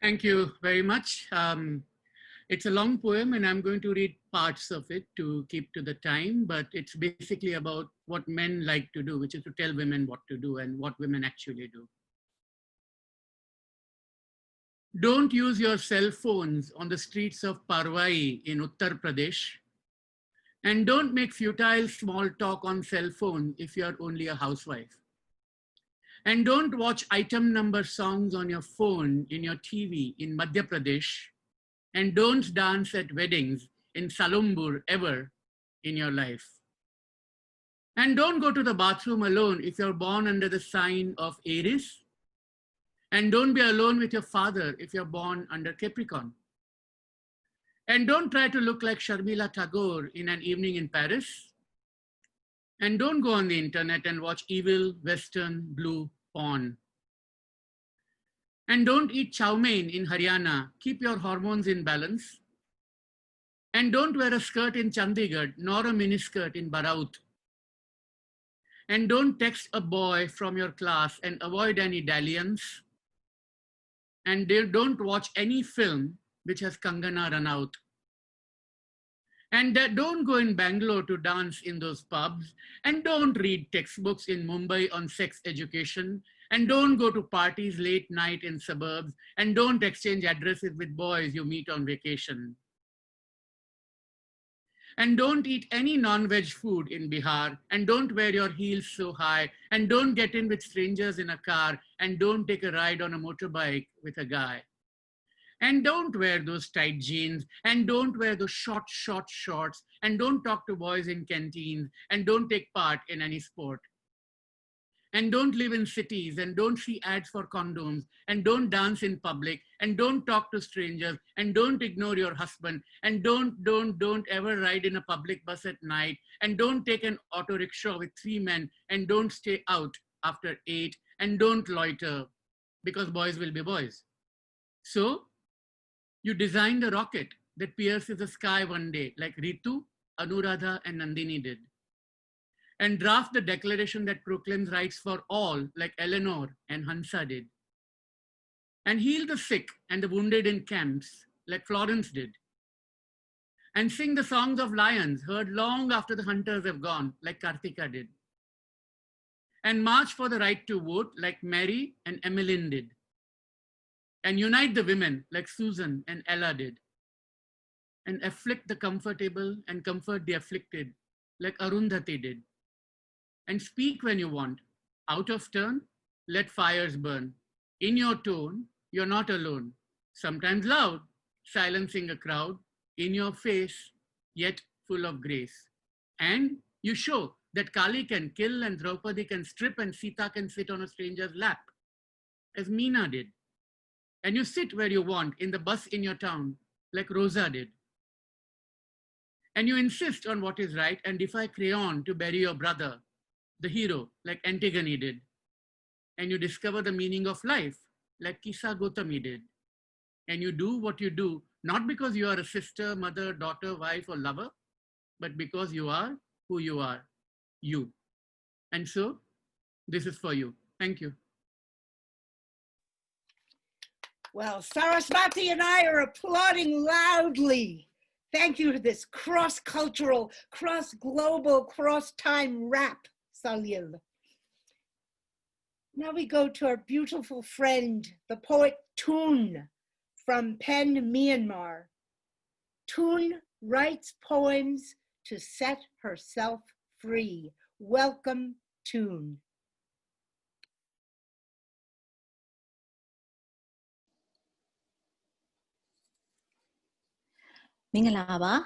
Thank you very much. It's a long poem and I'm going to read parts of it to keep to the time, but it's basically about what men like to do, which is to tell women what to do and what women actually do. Don't use your cell phones on the streets of Parwai in Uttar Pradesh. And don't make futile small talk on cell phone if you're only a housewife. And don't watch item number songs on your phone in your TV in Madhya Pradesh. And don't dance at weddings in Salumbur ever in your life. And don't go to the bathroom alone if you're born under the sign of Aries. And don't be alone with your father if you're born under Capricorn. And don't try to look like Sharmila Tagore in an evening in Paris. And don't go on the internet and watch evil Western blue porn. And don't eat chow mein in Haryana. Keep your hormones in balance. And don't wear a skirt in Chandigarh, nor a miniskirt in Baraut. And don't text a boy from your class and avoid any dalliance. And don't watch any film which has Kangana Ranaut. And don't go in Bangalore to dance in those pubs. And don't read textbooks in Mumbai on sex education. And don't go to parties late night in suburbs. And don't exchange addresses with boys you meet on vacation. And don't eat any non-veg food in Bihar. And don't wear your heels so high. And don't get in with strangers in a car. And don't take a ride on a motorbike with a guy. And don't wear those tight jeans. And don't wear those short shorts. And don't talk to boys in canteens. And don't take part in any sport. And don't live in cities, and don't see ads for condoms, and don't dance in public, and don't talk to strangers, and don't ignore your husband, and don't ever ride in a public bus at night, and don't take an auto rickshaw with 3 men, and don't stay out after 8, and don't loiter, because boys will be boys. So, you designed a rocket that pierces the sky one day, like Ritu, Anuradha, and Nandini did. And draft the declaration that proclaims rights for all, like Eleanor and Hansa did. And heal the sick and the wounded in camps, like Florence did. And sing the songs of lions heard long after the hunters have gone, like Karthika did. And march for the right to vote, like Mary and Emmeline did. And unite the women, like Susan and Ella did. And afflict the comfortable and comfort the afflicted, like Arundhati did. And speak when you want. Out of turn, let fires burn. In your tone, you're not alone. Sometimes loud, silencing a crowd. In your face, yet full of grace. And you show that Kali can kill and Draupadi can strip and Sita can sit on a stranger's lap, as Meena did. And you sit where you want in the bus in your town, like Rosa did. And you insist on what is right and defy crayon to bury your brother, the hero, like Antigone did. And you discover the meaning of life, like Kisa Gotami did. And you do what you do, not because you are a sister, mother, daughter, wife, or lover, but because you are who you are, you. And so, this is for you. Thank you. Well, Saraswati and I are applauding loudly. Thank you to this cross-cultural, cross-global, cross-time rap, Salil. Now we go to our beautiful friend, the poet Toon from PEN, Myanmar. Toon writes poems to set herself free. Welcome, Toon. Mingalaba.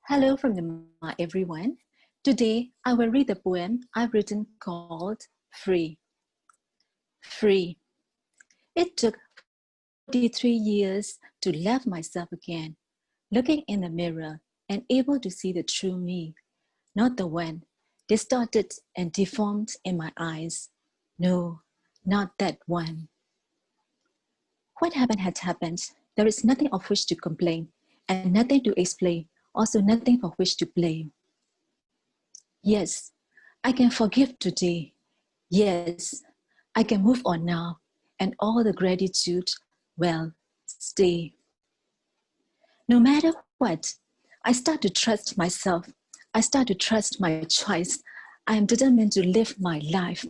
Hello from Myanmar, everyone. Today, I will read the poem I've written called Free. Free. It took 43 years to love myself again, looking in the mirror and able to see the true me, not the one distorted and deformed in my eyes. No, not that one. What happened had happened. There is nothing of which to complain and nothing to explain, also nothing for which to blame. Yes, I can forgive today. Yes, I can move on now, and all the gratitude, well, stay. No matter what, I start to trust myself. I start to trust my choice. I am determined to live my life.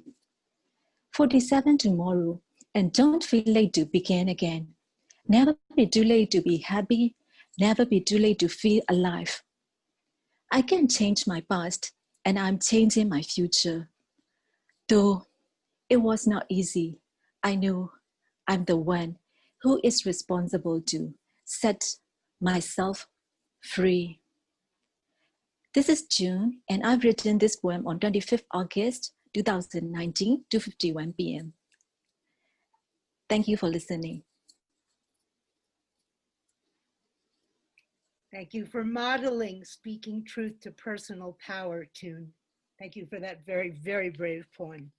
47 tomorrow, and don't feel late to begin again. Never be too late to be happy. Never be too late to feel alive. I can change my past, and I'm changing my future. Though it was not easy, I know I'm the one who is responsible to set myself free. This is June, and I've written this poem on 25th August 2019, 2:51 p.m. Thank you for listening. Thank you for modeling Speaking Truth to Personal Power, Tune. Thank you for that very, very brave poem.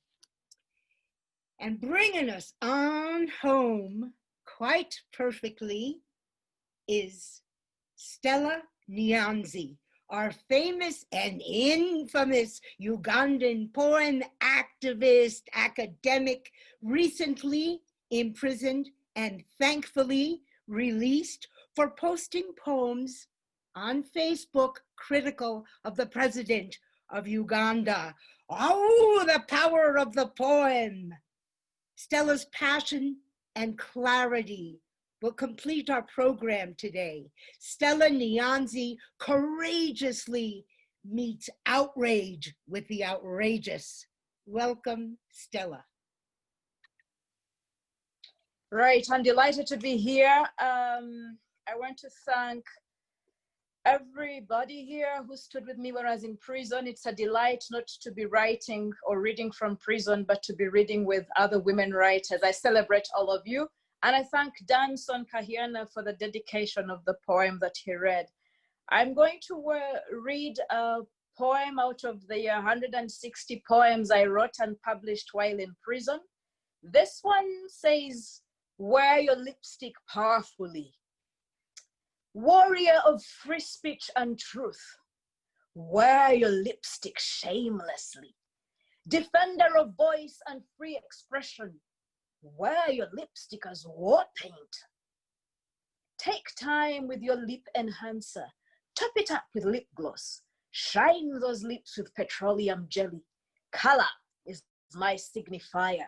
And bringing us on home quite perfectly is Stella Nyanzi, our famous and infamous Ugandan poem activist, academic, recently imprisoned and thankfully released for posting poems on Facebook critical of the president of Uganda. Oh, the power of the poem! Stella's passion and clarity will complete our program today. Stella Nyanzi courageously meets outrage with the outrageous. Welcome, Stella. Right, I'm delighted to be here. I want to thank everybody here who stood with me when I was in prison. It's a delight not to be writing or reading from prison, but to be reading with other women writers. I celebrate all of you. And I thank Danson Kahiana for the dedication of the poem that he read. I'm going to read a poem out of the 160 poems I wrote and published while in prison. This one says, wear your lipstick powerfully. Warrior of free speech and truth, wear your lipstick shamelessly. Defender of voice and free expression, wear your lipstick as war paint. Take time with your lip enhancer. Top it up with lip gloss. Shine those lips with petroleum jelly. Color is my signifier.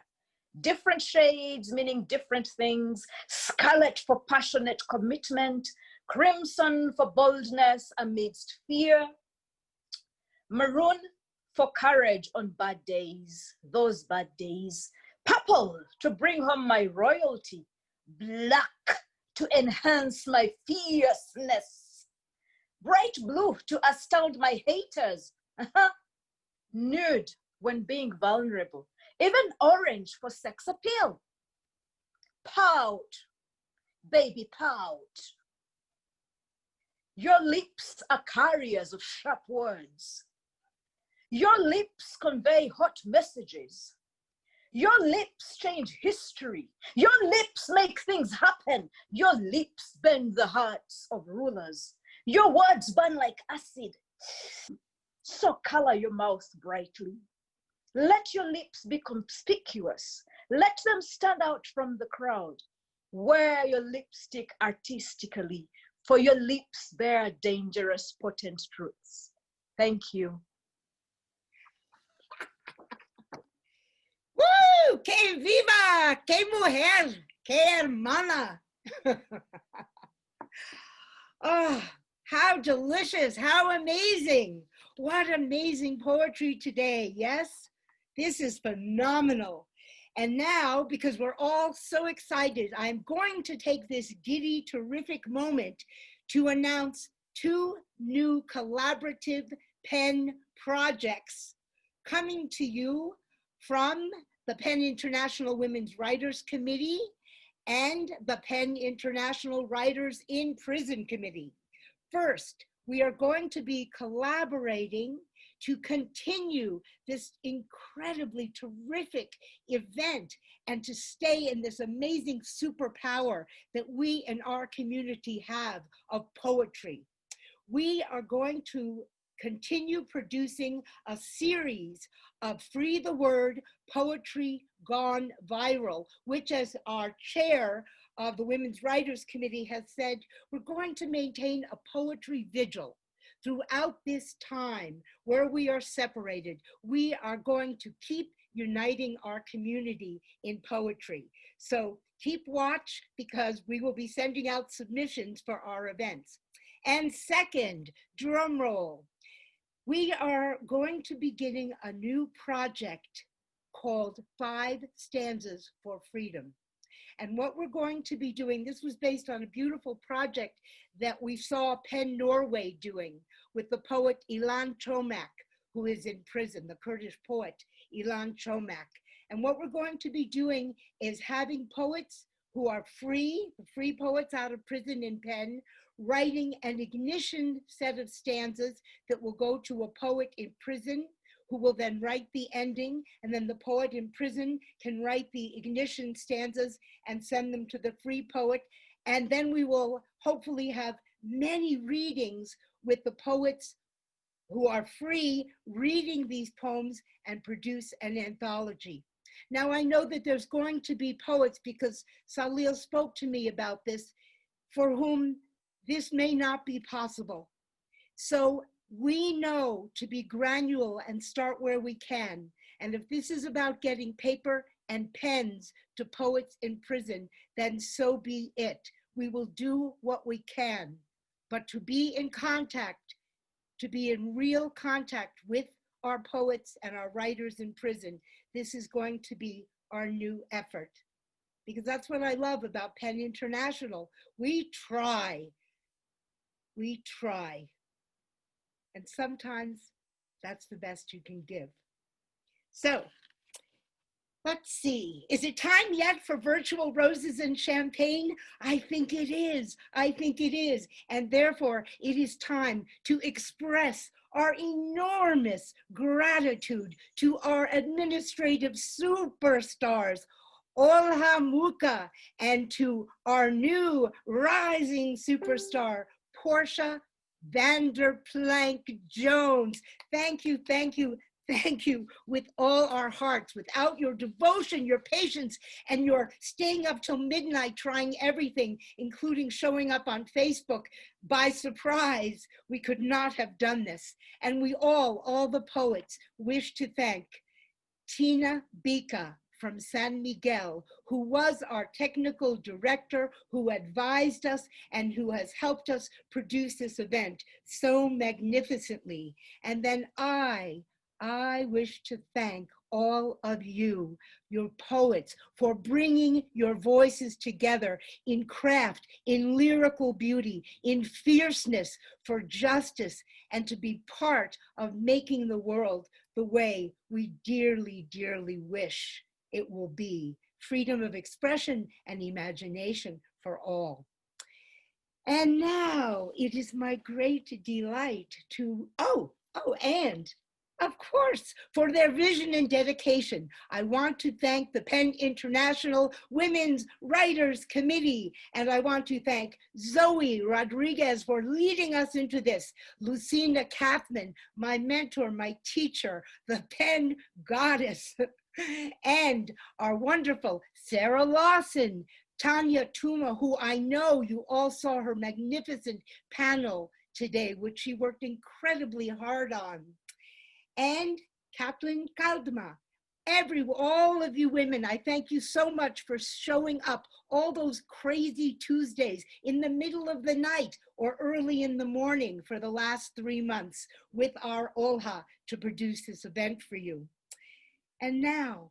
Different shades meaning different things. Scarlet for passionate commitment. Crimson for boldness amidst fear. Maroon for courage on bad days, those bad days. Purple to bring home my royalty. Black to enhance my fierceness. Bright blue to astound my haters. Nude when being vulnerable. Even orange for sex appeal. Pout, baby, pout. Your lips are carriers of sharp words. Your lips convey hot messages. Your lips change history. Your lips make things happen. Your lips bend the hearts of rulers. Your words burn like acid. So color your mouth brightly. Let your lips be conspicuous. Let them stand out from the crowd. Wear your lipstick artistically, for your lips bear dangerous, potent truths. Thank you. Woo! Que viva! Que mujer! Que hermana! Oh, how delicious! How amazing! What amazing poetry today, yes? This is phenomenal. And now, because we're all so excited, I'm going to take this giddy, terrific moment to announce 2 new collaborative PEN projects coming to you from the PEN International Women's Writers Committee and the PEN International Writers in Prison Committee. First, we are going to be collaborating to continue this incredibly terrific event and to stay in this amazing superpower that we in our community have of poetry. We are going to continue producing a series of Free the Word Poetry Gone Viral, which, as our chair of the Women's Writers Committee has said, we're going to maintain a poetry vigil throughout this time where we are separated. We are going to keep uniting our community in poetry. So keep watch, because we will be sending out submissions for our events. And second, drum roll, we are going to be beginning a new project called 5 Stanzas for Freedom. And what we're going to be doing, this was based on a beautiful project that we saw PEN Norway doing with the poet Ilan Chomak, who is in prison, the Kurdish poet Ilan Chomak. And what we're going to be doing is having poets who are free, the free poets out of prison in PEN, writing an ignition set of stanzas that will go to a poet in prison, who will then write the ending, and then the poet in prison can write the ignition stanzas and send them to the free poet. And then we will hopefully have many readings with the poets who are free reading these poems and produce an anthology. Now, I know that there's going to be poets, because Salil spoke to me about this, for whom this may not be possible. So we know to be granular and start where we can. And if this is about getting paper and pens to poets in prison, then so be it. We will do what we can. But to be in contact, to be in real contact with our poets and our writers in prison, this is going to be our new effort. Because that's what I love about PEN International. We try. We try. And sometimes that's the best you can give. So let's see. Is it time yet for virtual roses and champagne? I think it is. I think it is. And therefore, it is time to express our enormous gratitude to our administrative superstars, Olha Muka, and to our new rising superstar, Portia Vanderplank Jones. Thank you, thank you, thank you with all our hearts. Without your devotion, your patience, and your staying up till midnight trying everything, including showing up on Facebook by surprise, we could not have done this. And we all the poets, wish to thank Tina Bika from San Miguel, who was our technical director, who advised us and who has helped us produce this event so magnificently. And then I wish to thank all of you, your poets, for bringing your voices together in craft, in lyrical beauty, in fierceness for justice, and to be part of making the world the way we dearly, dearly wish it will be. Freedom of expression and imagination for all. And now it is my great delight to, and of course, for their vision and dedication, I want to thank the PEN International Women's Writers Committee, and I want to thank Zoe Rodriguez for leading us into this, Lucina Kaufman, my mentor, my teacher, the PEN goddess, and our wonderful Sarah Lawson, Tanya Tuma, who I know you all saw her magnificent panel today, which she worked incredibly hard on. And Kathleen Kaldma, all of you women, I thank you so much for showing up all those crazy Tuesdays in the middle of the night or early in the morning for the last 3 months with our Olha to produce this event for you. And now,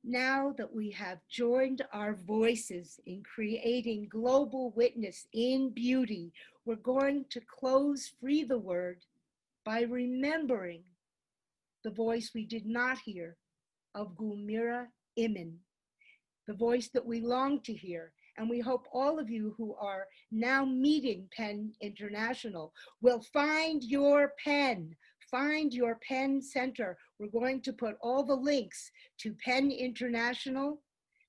Now that we have joined our voices in creating global witness in beauty, we're going to close Free the Word by remembering the voice we did not hear of Gulmira Imin, the voice that we long to hear. And we hope all of you who are now meeting PEN International will find your PEN. Find your PEN center. We're going to put all the links to PEN International,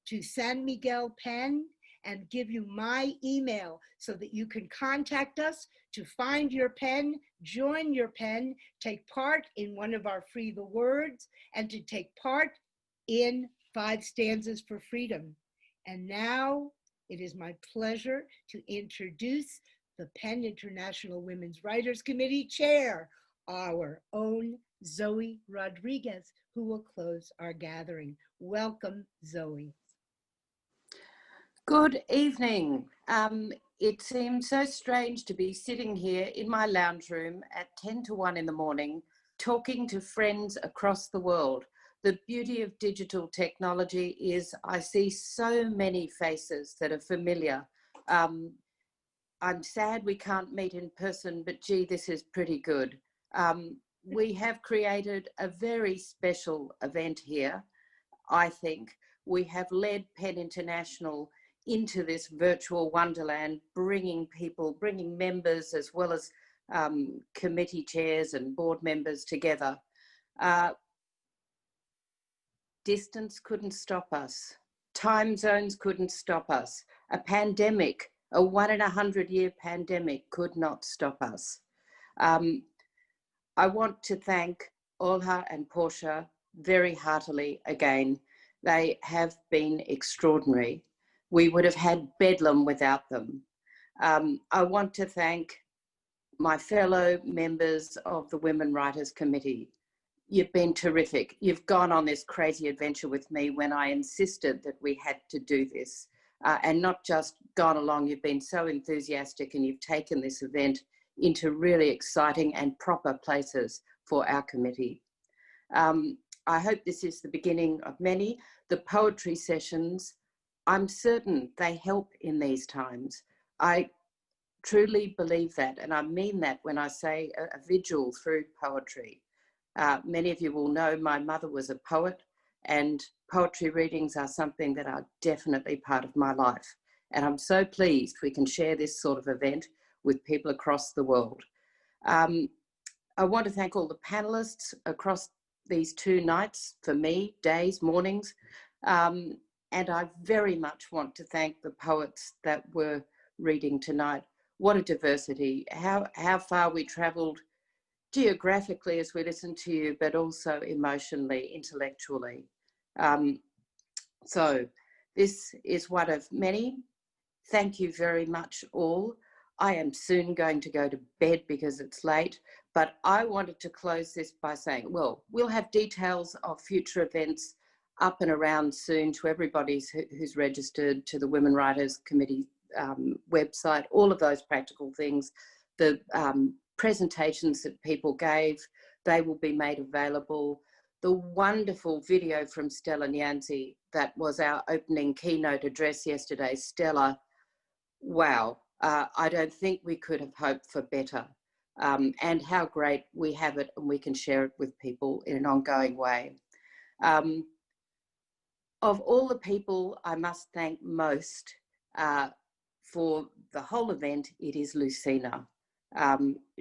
to San Miguel PEN, and give you my email so that you can contact us to find your PEN, join your PEN, take part in one of our Free the Words, and to take part in 5 Stanzas for Freedom. And now it is my pleasure to introduce the PEN International Women's Writers Committee Chair, our own Zoe Rodriguez, who will close our gathering. Welcome, Zoe. Good evening. It seems so strange to be sitting here in my lounge room at 10 to 1 in the morning, talking to friends across the world. The beauty of digital technology is I see so many faces that are familiar. I'm sad we can't meet in person, but gee, this is pretty good. We have created a very special event here, I think. We have led PEN International into this virtual wonderland, bringing people, bringing members as well as committee chairs and board members together. Distance couldn't stop us. Time zones couldn't stop us. A pandemic, a 1 in 100-year pandemic could not stop us. I want to thank Olha and Portia very heartily again. They have been extraordinary. We would have had bedlam without them. I want to thank my fellow members of the Women Writers Committee. You've been terrific. You've gone on this crazy adventure with me when I insisted that we had to do this, and not just gone along. You've been so enthusiastic and you've taken this event into really exciting and proper places for our committee. I hope this is the beginning of many. The poetry sessions, I'm certain they help in these times. I truly believe that, and I mean that when I say a vigil through poetry. Many of you will know my mother was a poet, and poetry readings are something that are definitely part of my life. And I'm so pleased we can share this sort of event with people across the world. I want to thank all the panelists across these 2 nights, for me, days, mornings. And I very much want to thank the poets that were reading tonight. What a diversity, how far we traveled geographically as we listened to you, but also emotionally, intellectually. So this is one of many. Thank you very much all. I am soon going to go to bed because it's late, but I wanted to close this by saying, well, we'll have details of future events up and around soon to everybody who's registered, to the Women Writers Committee website, all of those practical things. The presentations that people gave, they will be made available. The wonderful video from Stella Nyanzi, that was our opening keynote address yesterday. Stella, wow, I don't think we could have hoped for better. And how great we have it and we can share it with people in an ongoing way. Of all the people I must thank most for the whole event, it is Lucina.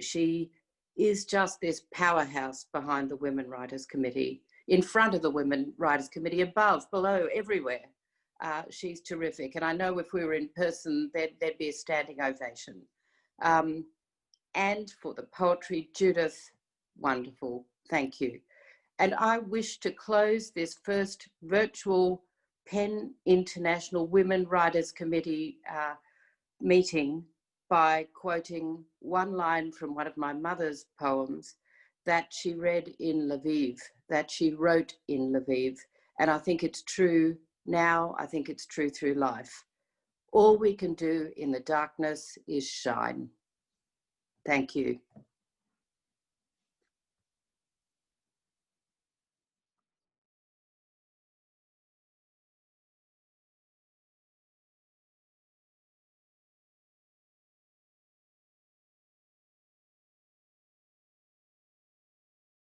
She is just this powerhouse behind the Women Writers Committee, in front of the Women Writers Committee, above, below, everywhere. She's terrific. And I know if we were in person, there'd be a standing ovation. And for the poetry, Judith, wonderful, thank you. And I wish to close this first virtual PEN International Women Writers Committee meeting by quoting one line from one of my mother's poems that she read in Lviv, that she wrote in Lviv. And I think it's true now, I think it's true through life. All we can do in the darkness is shine. Thank you.